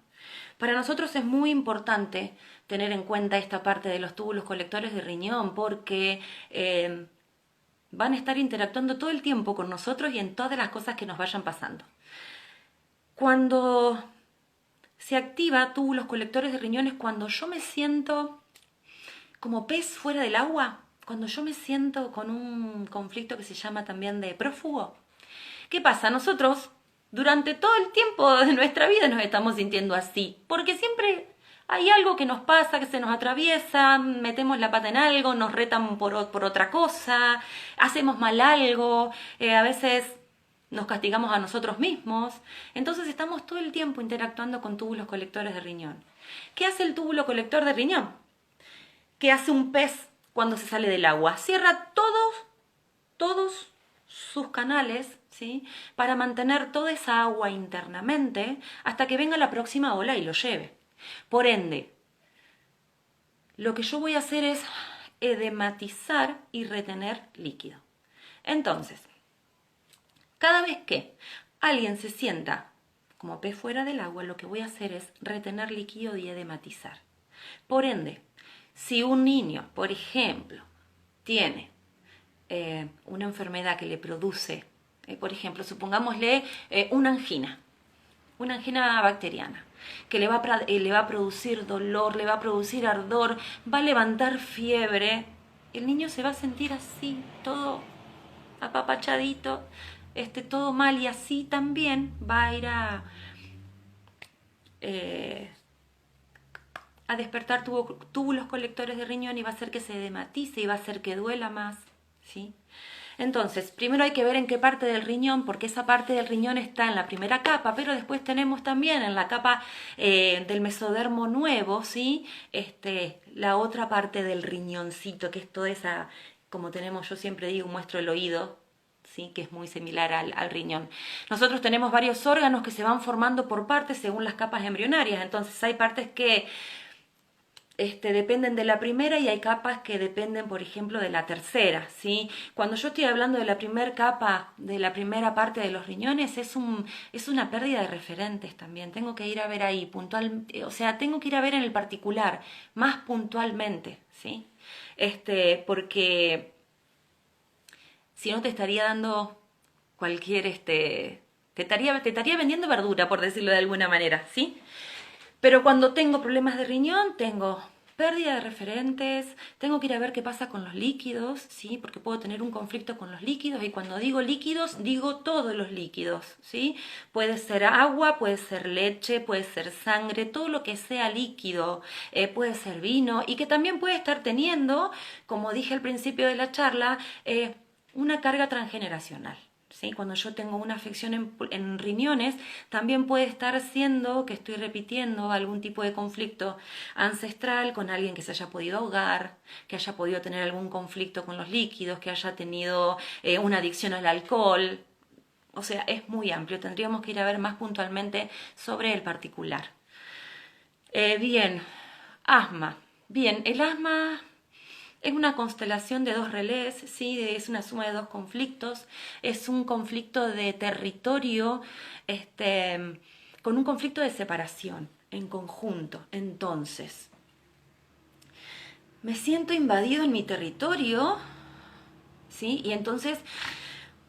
Para nosotros es muy importante tener en cuenta esta parte de los túbulos colectores de riñón, porque van a estar interactuando todo el tiempo con nosotros y en todas las cosas que nos vayan pasando. Cuando se activa túbulos colectores de riñones, cuando yo me siento como pez fuera del agua, cuando yo me siento con un conflicto que se llama también de prófugo. ¿Qué pasa? Nosotros durante todo el tiempo de nuestra vida nos estamos sintiendo así, porque siempre hay algo que nos pasa, que se nos atraviesa, metemos la pata en algo, nos retan por otra cosa, hacemos mal algo, a veces nos castigamos a nosotros mismos. Entonces estamos todo el tiempo interactuando con túbulos colectores de riñón. ¿Qué hace el túbulo colector de riñón? ¿Qué hace un pez cuando se sale del agua? Cierra todos sus canales, ¿sí? Para mantener toda esa agua internamente hasta que venga la próxima ola y lo lleve. Por ende, lo que yo voy a hacer es edematizar y retener líquido. Entonces, cada vez que alguien se sienta como pez fuera del agua, lo que voy a hacer es retener líquido y edematizar. Por ende, si un niño, por ejemplo, tiene una enfermedad que le produce, por ejemplo, supongámosle una angina bacteriana, que le va a producir dolor, le va a producir ardor, va a levantar fiebre, el niño se va a sentir así, todo apapachadito, todo mal, y así también va a ir a despertar túbulos colectores de riñón y va a hacer que se edematice y va a hacer que duela más, ¿sí? Entonces, primero hay que ver en qué parte del riñón, porque esa parte del riñón está en la primera capa, pero después tenemos también en la capa del mesodermo nuevo, ¿sí? La otra parte del riñoncito, que es toda esa, como tenemos, yo siempre digo, muestro el oído, ¿sí? Que es muy similar al riñón. Nosotros tenemos varios órganos que se van formando por partes según las capas embrionarias, entonces hay partes que dependen de la primera y hay capas que dependen, por ejemplo, de la tercera, ¿sí? Cuando yo estoy hablando de la primera capa, de la primera parte de los riñones, es una pérdida de referentes también. Tengo que ir a ver ahí tengo que ir a ver en el particular, más puntualmente, ¿sí? Porque si no te estaría dando cualquier, te estaría vendiendo verdura, por decirlo de alguna manera, ¿sí? Pero cuando tengo problemas de riñón, tengo pérdida de referentes, tengo que ir a ver qué pasa con los líquidos, ¿sí? Porque puedo tener un conflicto con los líquidos y cuando digo líquidos, digo todos los líquidos, ¿sí? Puede ser agua, puede ser leche, puede ser sangre, todo lo que sea líquido, puede ser vino y que también puede estar teniendo, como dije al principio de la charla, una carga transgeneracional. ¿Sí? Cuando yo tengo una afección en riñones, también puede estar siendo que estoy repitiendo algún tipo de conflicto ancestral con alguien que se haya podido ahogar, que haya podido tener algún conflicto con los líquidos, que haya tenido una adicción al alcohol. O sea, es muy amplio. Tendríamos que ir a ver más puntualmente sobre el particular. Bien, asma. Bien, el asma es una constelación de dos relés, ¿sí? Es una suma de dos conflictos, es un conflicto de territorio, con un conflicto de separación en conjunto. Entonces, me siento invadido en mi territorio, ¿sí? Y entonces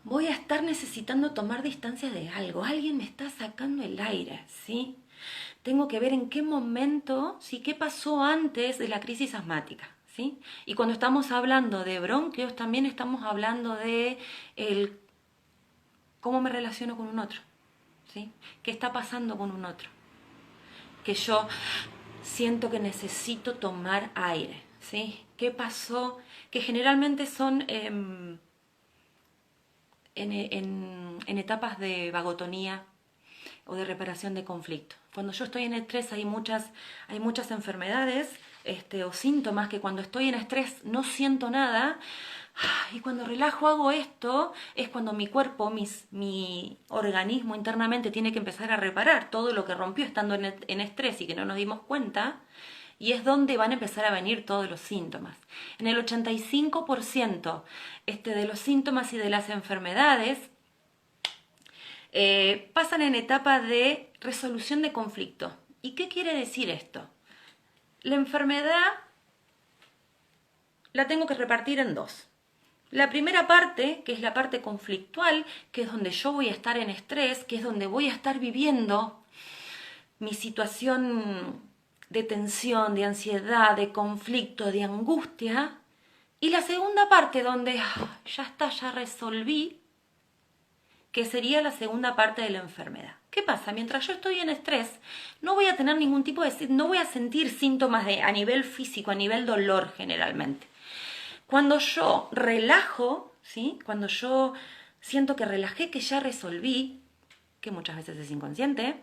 voy a estar necesitando tomar distancia de algo, alguien me está sacando el aire, ¿sí? Tengo que ver en qué momento, ¿sí? ¿Qué pasó antes de la crisis asmática? ¿Sí? Y cuando estamos hablando de bronquios, también estamos hablando de cómo me relaciono con un otro, ¿sí? ¿Qué está pasando con un otro? Que yo siento que necesito tomar aire, ¿sí? ¿Qué pasó? Que generalmente son en etapas de vagotonía o de reparación de conflicto. Cuando yo estoy en estrés hay muchas enfermedades o síntomas que cuando estoy en estrés no siento nada. Y cuando relajo hago esto, es cuando mi cuerpo, mi organismo internamente tiene que empezar a reparar todo lo que rompió estando en estrés y que no nos dimos cuenta. Y es donde van a empezar a venir todos los síntomas. En el 85% de los síntomas y de las enfermedades pasan en etapa de resolución de conflicto. ¿Y qué quiere decir esto? La enfermedad la tengo que repartir en dos. La primera parte, que es la parte conflictual, que es donde yo voy a estar en estrés, que es donde voy a estar viviendo mi situación de tensión, de ansiedad, de conflicto, de angustia. Y la segunda parte donde ya está, ya resolví, que sería la segunda parte de la enfermedad. ¿Qué pasa? Mientras yo estoy en estrés, no voy a tener ningún tipo de... no voy a sentir síntomas a nivel físico, a nivel dolor generalmente. Cuando yo relajo, ¿sí? Cuando yo siento que relajé, que ya resolví, que muchas veces es inconsciente,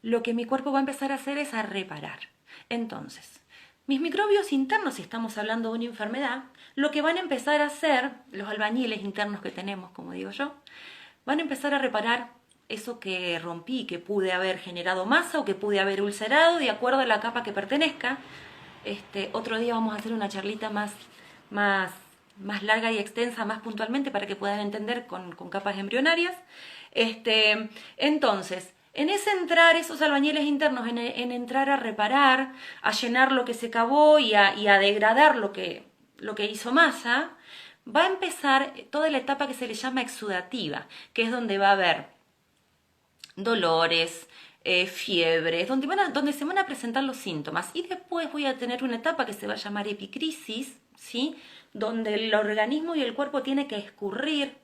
lo que mi cuerpo va a empezar a hacer es a reparar. Entonces, mis microbios internos, si estamos hablando de una enfermedad, lo que van a empezar a hacer, los albañiles internos que tenemos, como digo yo, van a empezar a reparar eso que rompí, que pude haber generado masa o que pude haber ulcerado de acuerdo a la capa que pertenezca. Otro día vamos a hacer una charlita más larga y extensa, más puntualmente, para que puedan entender con capas embrionarias. Entonces, en ese entrar, esos albañiles internos, en entrar a reparar, a llenar lo que se cavó y a degradar lo que hizo masa, va a empezar toda la etapa que se le llama exudativa, que es donde va a haber dolores, fiebres, donde se van a presentar los síntomas. Y después voy a tener una etapa que se va a llamar epicrisis, ¿sí? Donde el organismo y el cuerpo tiene que escurrir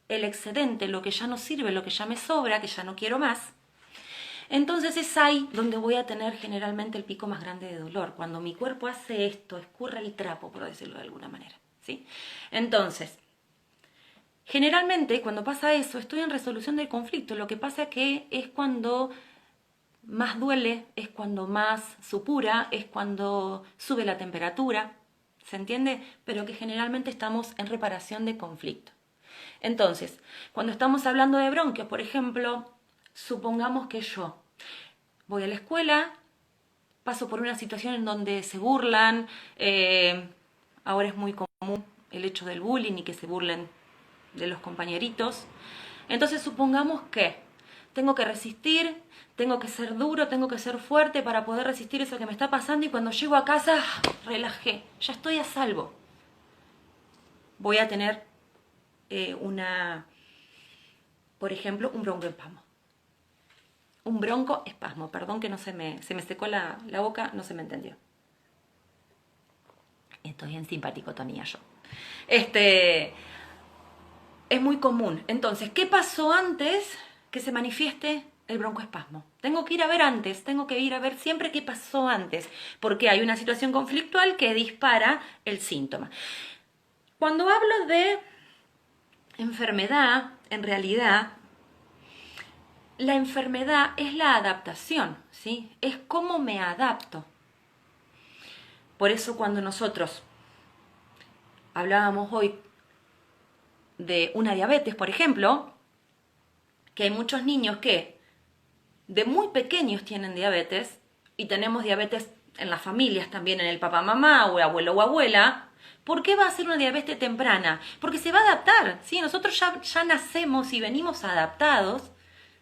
el excedente, lo que ya no sirve, lo que ya me sobra, que ya no quiero más. Entonces es ahí donde voy a tener generalmente el pico más grande de dolor, cuando mi cuerpo hace esto, escurre el trapo, por decirlo de alguna manera, ¿sí? Entonces, generalmente cuando pasa eso, estoy en resolución del conflicto. Lo que pasa que es cuando más duele, es cuando más supura, es cuando sube la temperatura, ¿se entiende? Pero que generalmente estamos en reparación de conflicto. Entonces, cuando estamos hablando de bronquios, por ejemplo, supongamos que yo voy a la escuela, paso por una situación en donde se burlan, ahora es muy común el hecho del bullying y que se burlen de los compañeritos. Entonces supongamos que tengo que resistir, tengo que ser duro, tengo que ser fuerte para poder resistir eso que me está pasando y cuando llego a casa, relajé, ya estoy a salvo. Voy a tener por ejemplo, un broncoespasmo. Un broncoespasmo, perdón que no se me secó la boca, no se me entendió. Estoy en simpaticotonía yo. Es muy común. Entonces, ¿qué pasó antes que se manifieste el broncoespasmo? Tengo que ir a ver antes, tengo que ir a ver siempre qué pasó antes, porque hay una situación conflictual que dispara el síntoma. Cuando hablo de enfermedad, en realidad, la enfermedad es la adaptación, ¿sí? Es cómo me adapto. Por eso cuando nosotros hablábamos hoy de una diabetes, por ejemplo, que hay muchos niños que de muy pequeños tienen diabetes, y tenemos diabetes en las familias también, en el papá, mamá, o abuelo o abuela. ¿Por qué va a ser una diabetes temprana? Porque se va a adaptar, ¿sí? Nosotros ya nacemos y venimos adaptados,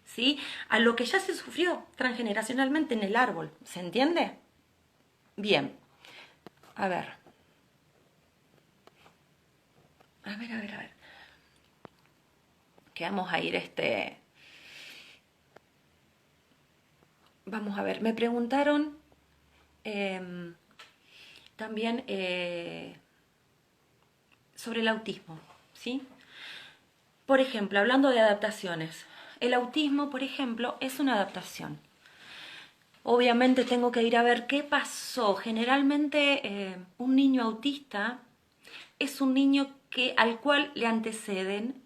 ¿sí?, a lo que ya se sufrió transgeneracionalmente en el árbol. ¿Se entiende? Bien. A ver. Que vamos a ir Vamos a ver, me preguntaron también sobre el autismo, ¿sí? Por ejemplo, hablando de adaptaciones, el autismo, por ejemplo, es una adaptación. Obviamente tengo que ir a ver qué pasó. Generalmente un niño autista es un niño al cual le anteceden,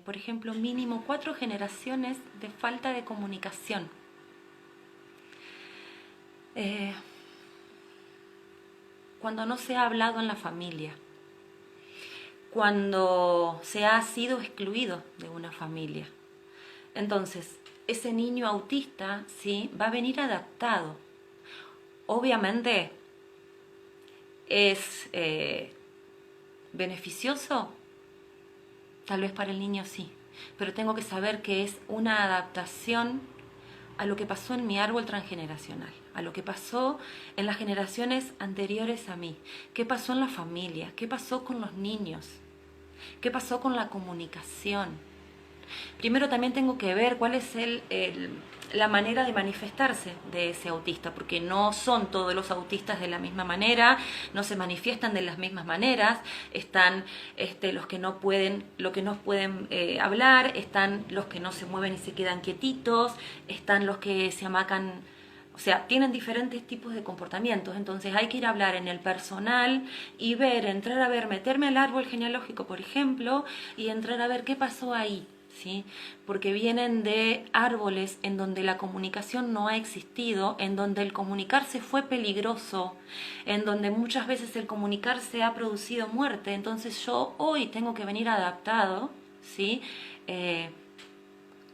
por ejemplo, mínimo 4 generaciones de falta de comunicación. Cuando no se ha hablado en la familia, cuando se ha sido excluido de una familia. Entonces, ese niño autista, ¿sí?, va a venir adaptado. Obviamente, ¿es beneficioso? Tal vez para el niño sí, pero tengo que saber que es una adaptación a lo que pasó en mi árbol transgeneracional, a lo que pasó en las generaciones anteriores a mí, qué pasó en la familia, qué pasó con los niños, qué pasó con la comunicación. Primero también tengo que ver cuál es la manera de manifestarse de ese autista, porque no son todos los autistas de la misma manera, no se manifiestan de las mismas maneras. Están los que no pueden, hablar, están los que no se mueven y se quedan quietitos, están los que se amacan. O sea, tienen diferentes tipos de comportamientos. Entonces hay que ir a hablar en el personal y entrar a ver, meterme al árbol genealógico, por ejemplo, y entrar a ver qué pasó ahí, ¿sí? Porque vienen de árboles en donde la comunicación no ha existido, en donde el comunicarse fue peligroso, en donde muchas veces el comunicarse ha producido muerte. Entonces yo hoy tengo que venir adaptado, ¿sí?,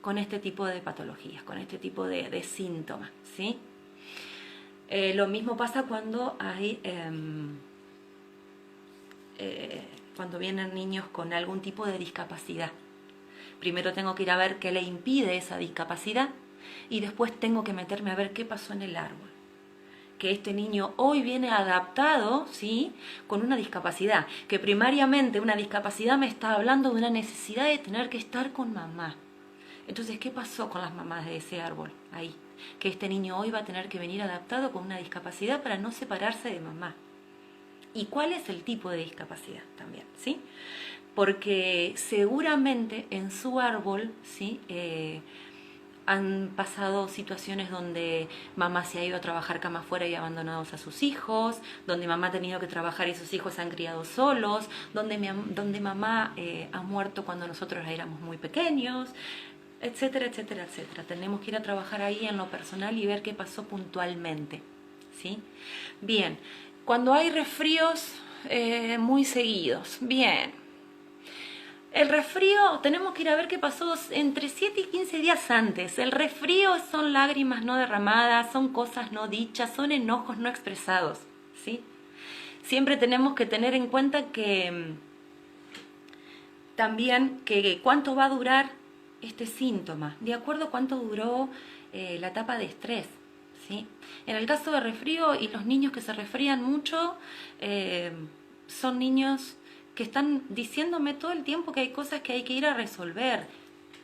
con este tipo de patologías, con este tipo de síntomas, ¿sí? Lo mismo pasa cuando cuando vienen niños con algún tipo de discapacidad. Primero tengo que ir a ver qué le impide esa discapacidad y después tengo que meterme a ver qué pasó en el árbol. Que este niño hoy viene adaptado, ¿sí?, con una discapacidad, que primariamente una discapacidad me está hablando de una necesidad de tener que estar con mamá. Entonces, ¿qué pasó con las mamás de ese árbol ahí? Que este niño hoy va a tener que venir adaptado con una discapacidad para no separarse de mamá. ¿Y cuál es el tipo de discapacidad también, sí? Porque seguramente en su árbol, ¿sí?, han pasado situaciones donde mamá se ha ido a trabajar cama afuera y abandonados a sus hijos, donde mamá ha tenido que trabajar y sus hijos se han criado solos, donde mamá ha muerto cuando nosotros éramos muy pequeños, etcétera, etcétera, etcétera. Tenemos que ir a trabajar ahí en lo personal y ver qué pasó puntualmente, ¿sí? Bien, cuando hay resfríos muy seguidos, bien. El resfrío, tenemos que ir a ver qué pasó entre 7 y 15 días antes. El resfrío son lágrimas no derramadas, son cosas no dichas, son enojos no expresados, ¿sí? Siempre tenemos que tener en cuenta que también cuánto va a durar este síntoma, de acuerdo a cuánto duró la etapa de estrés, ¿sí? En el caso de resfrío y los niños que se resfrían mucho, son niños que están diciéndome todo el tiempo que hay cosas que hay que ir a resolver,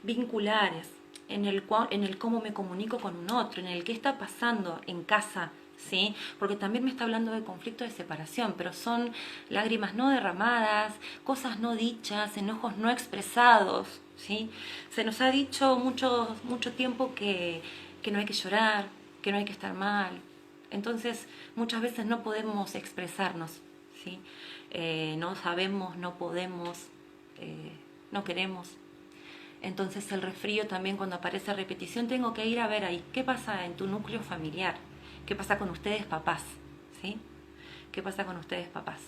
vinculares, en el cómo me comunico con un otro, en el qué está pasando en casa, ¿sí? Porque también me está hablando de conflicto de separación, pero son lágrimas no derramadas, cosas no dichas, enojos no expresados, ¿sí? Se nos ha dicho mucho tiempo que no hay que llorar, que no hay que estar mal. Entonces, muchas veces no podemos expresarnos, ¿sí? No sabemos, no podemos, no queremos. Entonces el resfrío también, cuando aparece repetición, tengo que ir a ver ahí qué pasa en tu núcleo familiar, qué pasa con ustedes papás, ¿sí? ¿Qué pasa con ustedes papás?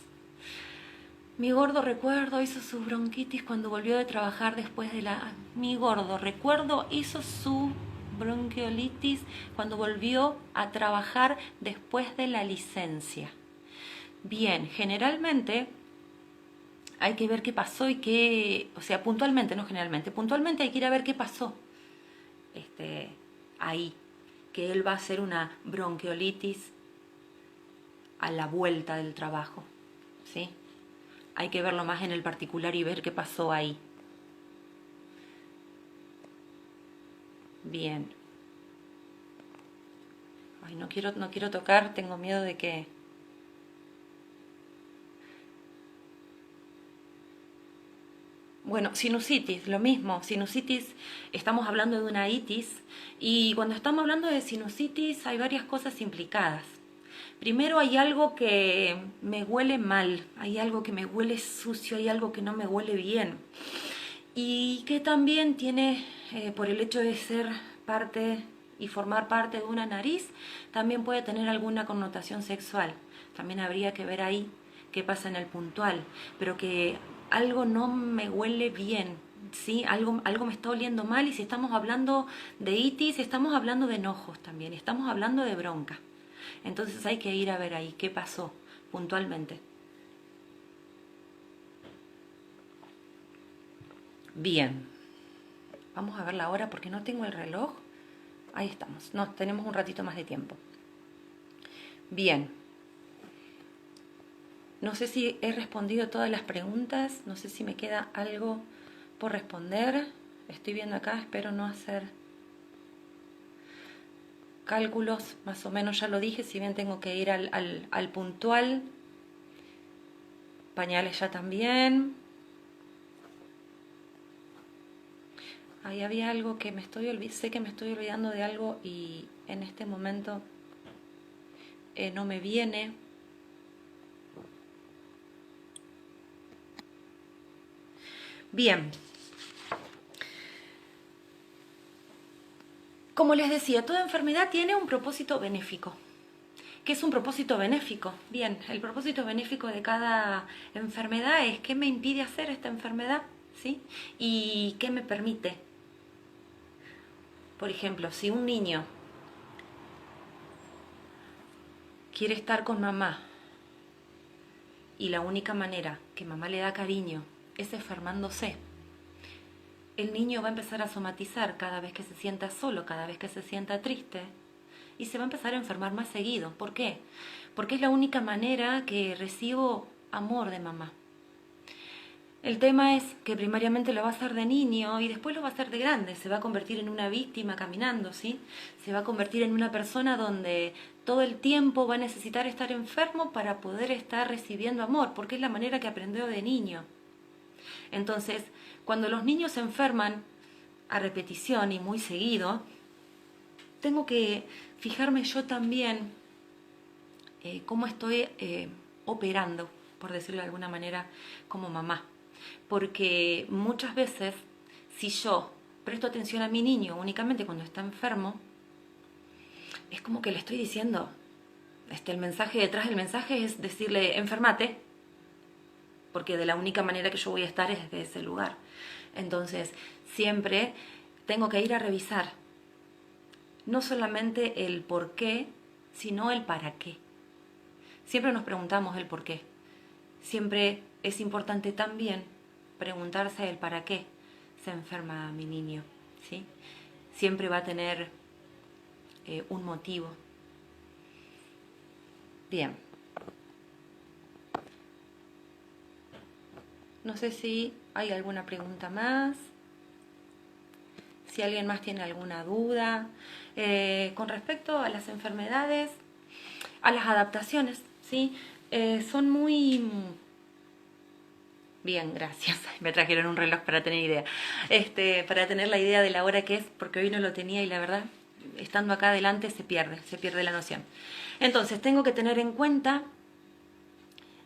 Mi gordo recuerdo hizo su bronquitis cuando volvió de trabajar después de la... Mi gordo recuerdo hizo su bronquiolitis cuando volvió a trabajar después de la licencia. Bien, generalmente hay que ver qué pasó y qué, o sea, puntualmente, no generalmente, puntualmente hay que ir a ver qué pasó ahí, que él va a hacer una bronquiolitis a la vuelta del trabajo, ¿sí? Hay que verlo más en el particular y ver qué pasó ahí. Bien. Ay, no quiero tocar, tengo miedo de que... Bueno, sinusitis, lo mismo. Sinusitis, estamos hablando de una itis y cuando estamos hablando de sinusitis hay varias cosas implicadas. Primero hay algo que me huele mal, hay algo que me huele sucio, hay algo que no me huele bien. Y que también tiene, por el hecho de ser parte y formar parte de una nariz, también puede tener alguna connotación sexual. También habría que ver ahí qué pasa en el puntual, pero que algo no me huele bien, ¿sí? Algo me está oliendo mal, y si estamos hablando de itis, estamos hablando de enojos también, estamos hablando de bronca. Entonces hay que ir a ver ahí qué pasó puntualmente. Bien, vamos a ver la hora porque no tengo el reloj. Ahí estamos, tenemos un ratito más de tiempo. Bien, no sé si he respondido todas las preguntas, no sé si me queda algo por responder. Estoy viendo acá, espero no hacer cálculos, más o menos ya lo dije, si bien tengo que ir al puntual. Pañales ya también. Ahí había algo que sé que me estoy olvidando de algo y en este momento no me viene. Bien. Como les decía, toda enfermedad tiene un propósito benéfico. ¿Qué es un propósito benéfico? Bien, el propósito benéfico de cada enfermedad es qué me impide hacer esta enfermedad, ¿sí? Y qué me permite. Por ejemplo, si un niño quiere estar con mamá y la única manera que mamá le da cariño es enfermándose, el niño va a empezar a somatizar cada vez que se sienta solo, cada vez que se sienta triste, y se va a empezar a enfermar más seguido. ¿Por qué? Porque es la única manera que recibo amor de mamá. El tema es que primariamente lo va a hacer de niño y después lo va a hacer de grande. Se va a convertir en una víctima caminando, ¿sí? Se va a convertir en una persona donde todo el tiempo va a necesitar estar enfermo para poder estar recibiendo amor, porque es la manera que aprendió de niño. Entonces, cuando los niños se enferman a repetición y muy seguido, tengo que fijarme yo también cómo estoy operando, por decirlo de alguna manera, como mamá. Porque muchas veces, si yo presto atención a mi niño únicamente cuando está enfermo, es como que le estoy diciendo, el mensaje detrás del mensaje es decirle, enfermate, porque de la única manera que yo voy a estar es desde ese lugar. Entonces, siempre tengo que ir a revisar no solamente el por qué, sino el para qué. Siempre nos preguntamos el por qué. Siempre es importante también preguntarse el para qué se enferma mi niño, ¿sí? Siempre va a tener un motivo. Bien. No sé si hay alguna pregunta más. si alguien más tiene alguna duda. Con respecto a las enfermedades, a las adaptaciones, ¿sí? Son muy... Bien, gracias. Me trajeron un reloj para tener idea. Para tener la idea de la hora que es, porque hoy no lo tenía y la verdad, estando acá adelante se pierde la noción. Entonces, tengo que tener en cuenta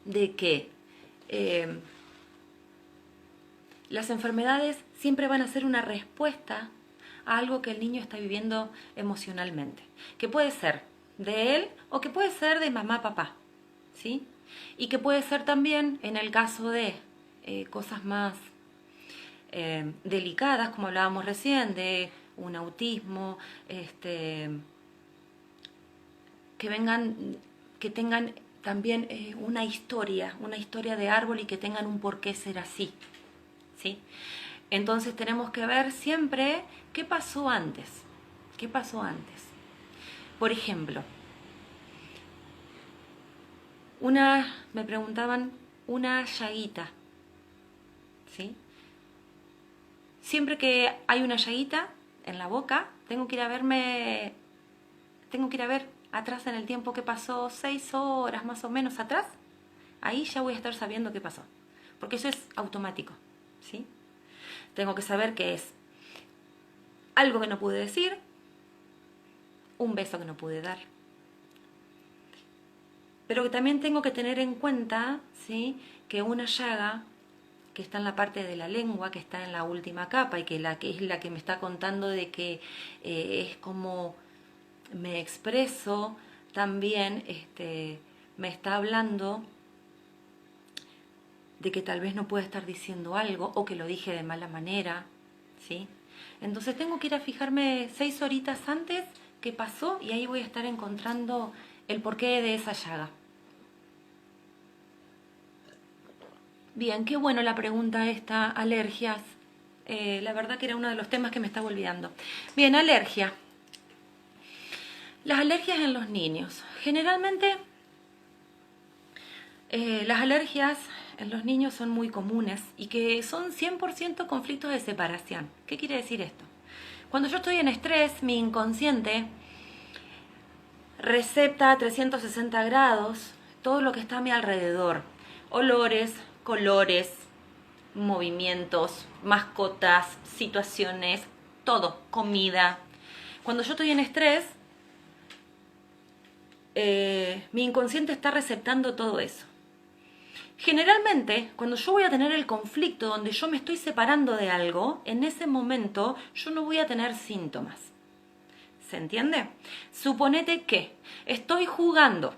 de que las enfermedades siempre van a ser una respuesta a algo que el niño está viviendo emocionalmente, que puede ser de él o que puede ser de mamá, papá, ¿sí? Y que puede ser también, en el caso de cosas más delicadas, como hablábamos recién, de un autismo, que tengan también una historia de árbol y que tengan un por qué ser así, ¿sí? Entonces tenemos que ver siempre qué pasó antes. Por ejemplo, me preguntaban, una llaguita, ¿sí? Siempre que hay una llaguita en la boca, tengo que ir a ver atrás en el tiempo qué pasó, 6 horas más o menos atrás. Ahí ya voy a estar sabiendo qué pasó, porque eso es automático, ¿sí? Tengo que saber qué es algo que no pude decir, un beso que no pude dar. Pero que también tengo que tener en cuenta, ¿sí?, que una llaga que está en la parte de la lengua, que está en la última capa y que es la que me está contando de que es como me expreso, también me está hablando de que tal vez no pueda estar diciendo algo o que lo dije de mala manera, ¿sí? Entonces tengo que ir a fijarme 6 horitas antes qué pasó y ahí voy a estar encontrando el porqué de esa llaga. Bien, qué bueno la pregunta esta, alergias. La verdad que era uno de los temas que me estaba olvidando. Bien, alergia. Las alergias en los niños. Generalmente las alergias en los niños son muy comunes y que son 100% conflictos de separación. ¿Qué quiere decir esto? Cuando yo estoy en estrés, mi inconsciente recepta a 360 grados todo lo que está a mi alrededor. Olores, colores, movimientos, mascotas, situaciones, todo, comida. Cuando yo estoy en estrés, mi inconsciente está receptando todo eso. Generalmente, cuando yo voy a tener el conflicto donde yo me estoy separando de algo, en ese momento yo no voy a tener síntomas. ¿Se entiende? Suponete que estoy jugando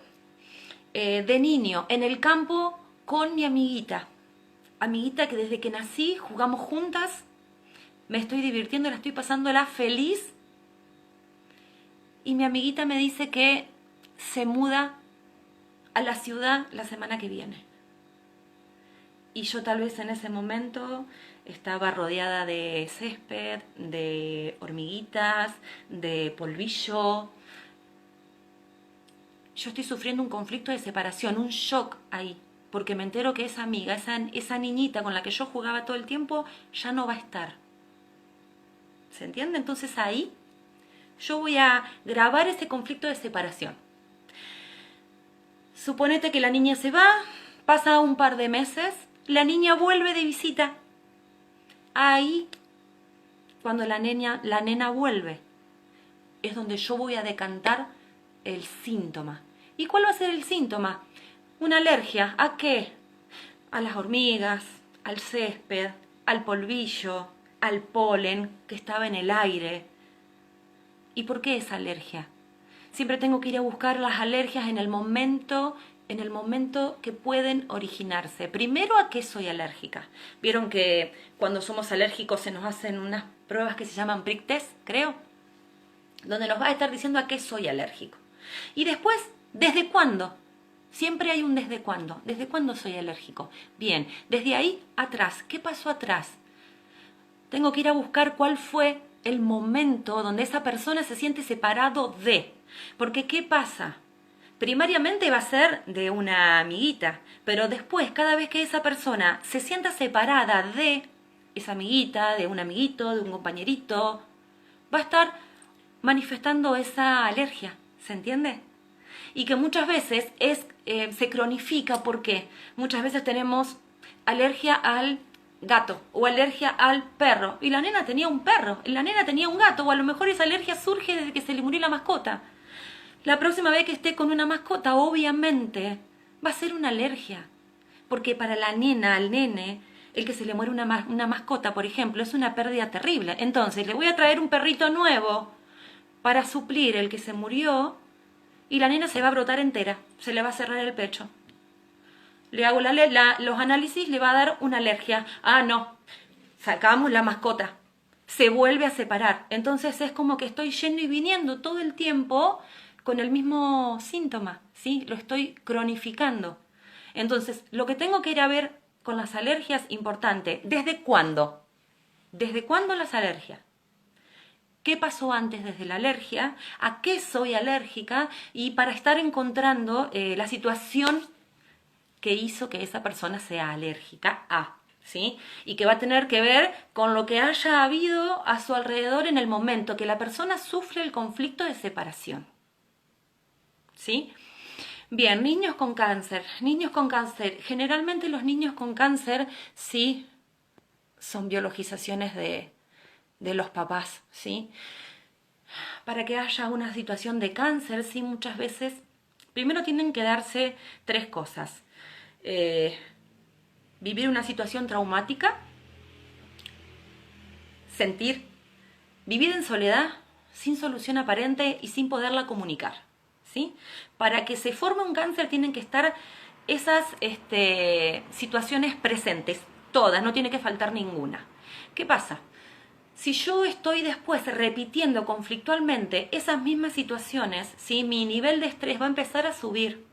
de niño en el campo con mi amiguita que desde que nací jugamos juntas, me estoy divirtiendo, la estoy pasándola feliz y mi amiguita me dice que se muda a la ciudad la semana que viene. Y yo tal vez en ese momento estaba rodeada de césped, de hormiguitas, de polvillo. Yo estoy sufriendo un conflicto de separación, un shock ahí, porque me entero que esa amiga, esa niñita con la que yo jugaba todo el tiempo, ya no va a estar. ¿Se entiende? Entonces ahí yo voy a grabar ese conflicto de separación. Suponete que la niña se va, pasa un par de meses, la niña vuelve de visita. Ahí, cuando la nena vuelve, es donde yo voy a decantar el síntoma. ¿Y cuál va a ser el síntoma? Una alergia. ¿A qué? A las hormigas, al césped, al polvillo, al polen que estaba en el aire. ¿Y por qué esa alergia? Siempre tengo que ir a buscar las alergias en el momento que pueden originarse. Primero, ¿a qué soy alérgica? Vieron que cuando somos alérgicos se nos hacen unas pruebas que se llaman prick test, creo, donde nos va a estar diciendo a qué soy alérgico. Y después, ¿desde cuándo? Siempre hay un desde cuándo. ¿Desde cuándo soy alérgico? Bien, desde ahí atrás. ¿Qué pasó atrás? Tengo que ir a buscar cuál fue el momento donde esa persona se siente separado de. Porque ¿qué pasa? Primariamente va a ser de una amiguita, pero después, cada vez que esa persona se sienta separada de esa amiguita, de un amiguito, de un compañerito, va a estar manifestando esa alergia, ¿se entiende? Y que muchas veces se cronifica porque muchas veces tenemos alergia al gato o alergia al perro. Y la nena tenía un perro, y la nena tenía un gato, o a lo mejor esa alergia surge desde que se le murió la mascota. La próxima vez que esté con una mascota, obviamente, va a ser una alergia. Porque para la nena, al nene, el que se le muere una mascota, por ejemplo, es una pérdida terrible. Entonces, le voy a traer un perrito nuevo para suplir el que se murió y la nena se va a brotar entera, se le va a cerrar el pecho. Le hago los análisis, le va a dar una alergia. Ah, no, sacamos la mascota, se vuelve a separar. Entonces es como que estoy yendo y viniendo todo el tiempo con el mismo síntoma, ¿sí? Lo estoy cronificando. Entonces, lo que tengo que ir a ver con las alergias, importante, ¿desde cuándo? ¿Desde cuándo las alergias? ¿Qué pasó antes desde la alergia? ¿A qué soy alérgica? Y para estar encontrando la situación que hizo que esa persona sea alérgica a, ¿sí? Y que va a tener que ver con lo que haya habido a su alrededor en el momento que la persona sufre el conflicto de separación, ¿sí? Bien, niños con cáncer. Niños con cáncer. Generalmente los niños con cáncer sí son biologizaciones de los papás, ¿sí? Para que haya una situación de cáncer, sí, muchas veces, primero tienen que darse tres cosas. Vivir una situación traumática, vivir en soledad, sin solución aparente y sin poderla comunicar, ¿sí? Para que se forme un cáncer tienen que estar esas situaciones presentes, todas, no tiene que faltar ninguna. ¿Qué pasa? Si yo estoy después repitiendo conflictualmente esas mismas situaciones, ¿sí? Mi nivel de estrés va a empezar a subir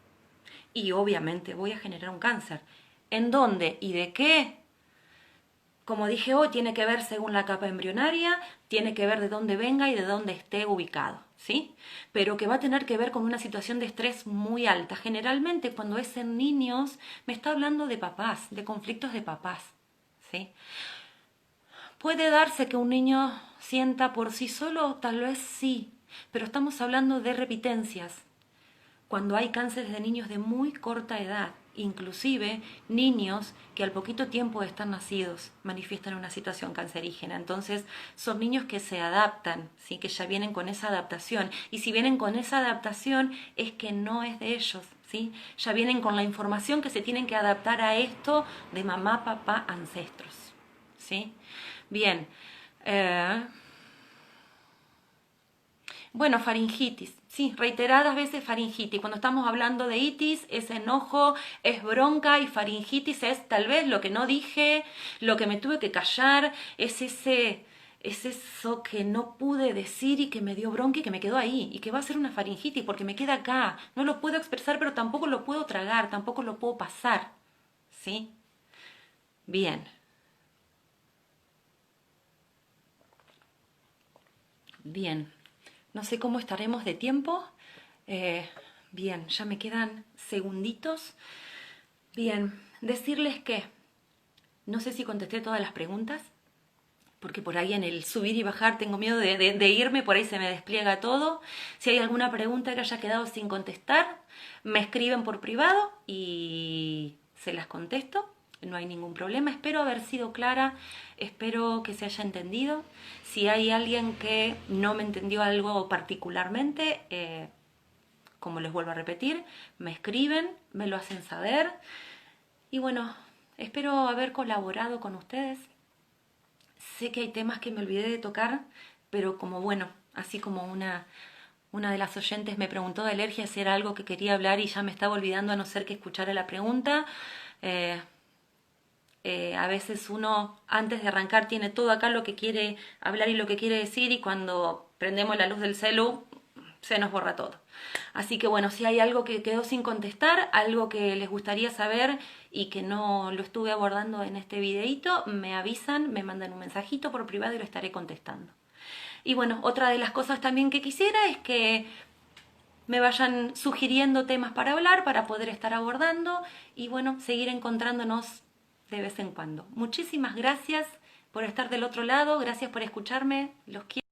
y obviamente voy a generar un cáncer. ¿En dónde y de qué? Como dije hoy, tiene que ver según la capa embrionaria, tiene que ver de dónde venga y de dónde esté ubicado, ¿sí? Pero que va a tener que ver con una situación de estrés muy alta. Generalmente cuando es en niños, me está hablando de papás, de conflictos de papás, ¿sí? Puede darse que un niño sienta por sí solo, tal vez sí, pero estamos hablando de repitencias. Cuando hay cánceres de niños de muy corta edad, inclusive niños que al poquito tiempo de estar nacidos manifiestan una situación cancerígena. Entonces son niños que se adaptan, ¿sí? Que ya vienen con esa adaptación. Y si vienen con esa adaptación es que no es de ellos, ¿sí? Ya vienen con la información que se tienen que adaptar a esto de mamá, papá, ancestros, ¿sí? Bien. Bueno, faringitis, sí, reiteradas veces faringitis. Cuando estamos hablando de itis, es enojo, es bronca, y faringitis es tal vez lo que no dije, lo que me tuve que callar, es eso que no pude decir y que me dio bronca y que me quedó ahí, y que va a ser una faringitis porque me queda acá. No lo puedo expresar, pero tampoco lo puedo tragar, tampoco lo puedo pasar, ¿sí? Bien. Bien. No sé cómo estaremos de tiempo. Bien, ya me quedan segunditos. Bien, decirles que no sé si contesté todas las preguntas, porque por ahí en el subir y bajar tengo miedo de irme, por ahí se me despliega todo. Si hay alguna pregunta que haya quedado sin contestar, me escriben por privado y se las contesto. No hay ningún problema, espero haber sido clara, espero que se haya entendido. Si hay alguien que no me entendió algo particularmente, como les vuelvo a repetir, me escriben, me lo hacen saber. Y bueno, espero haber colaborado con ustedes. Sé que hay temas que me olvidé de tocar, pero como bueno, así como una de las oyentes me preguntó de alergias si era algo que quería hablar y ya me estaba olvidando a no ser que escuchara la pregunta. A veces uno antes de arrancar tiene todo acá lo que quiere hablar y lo que quiere decir, y cuando prendemos la luz del celu se nos borra todo. Así que bueno, si hay algo que quedó sin contestar, algo que les gustaría saber y que no lo estuve abordando en este videito, me avisan, me mandan un mensajito por privado y lo estaré contestando. Y bueno, otra de las cosas también que quisiera es que me vayan sugiriendo temas para hablar, para poder estar abordando y bueno, seguir encontrándonos de vez en cuando. Muchísimas gracias por estar del otro lado, gracias por escucharme, los quiero.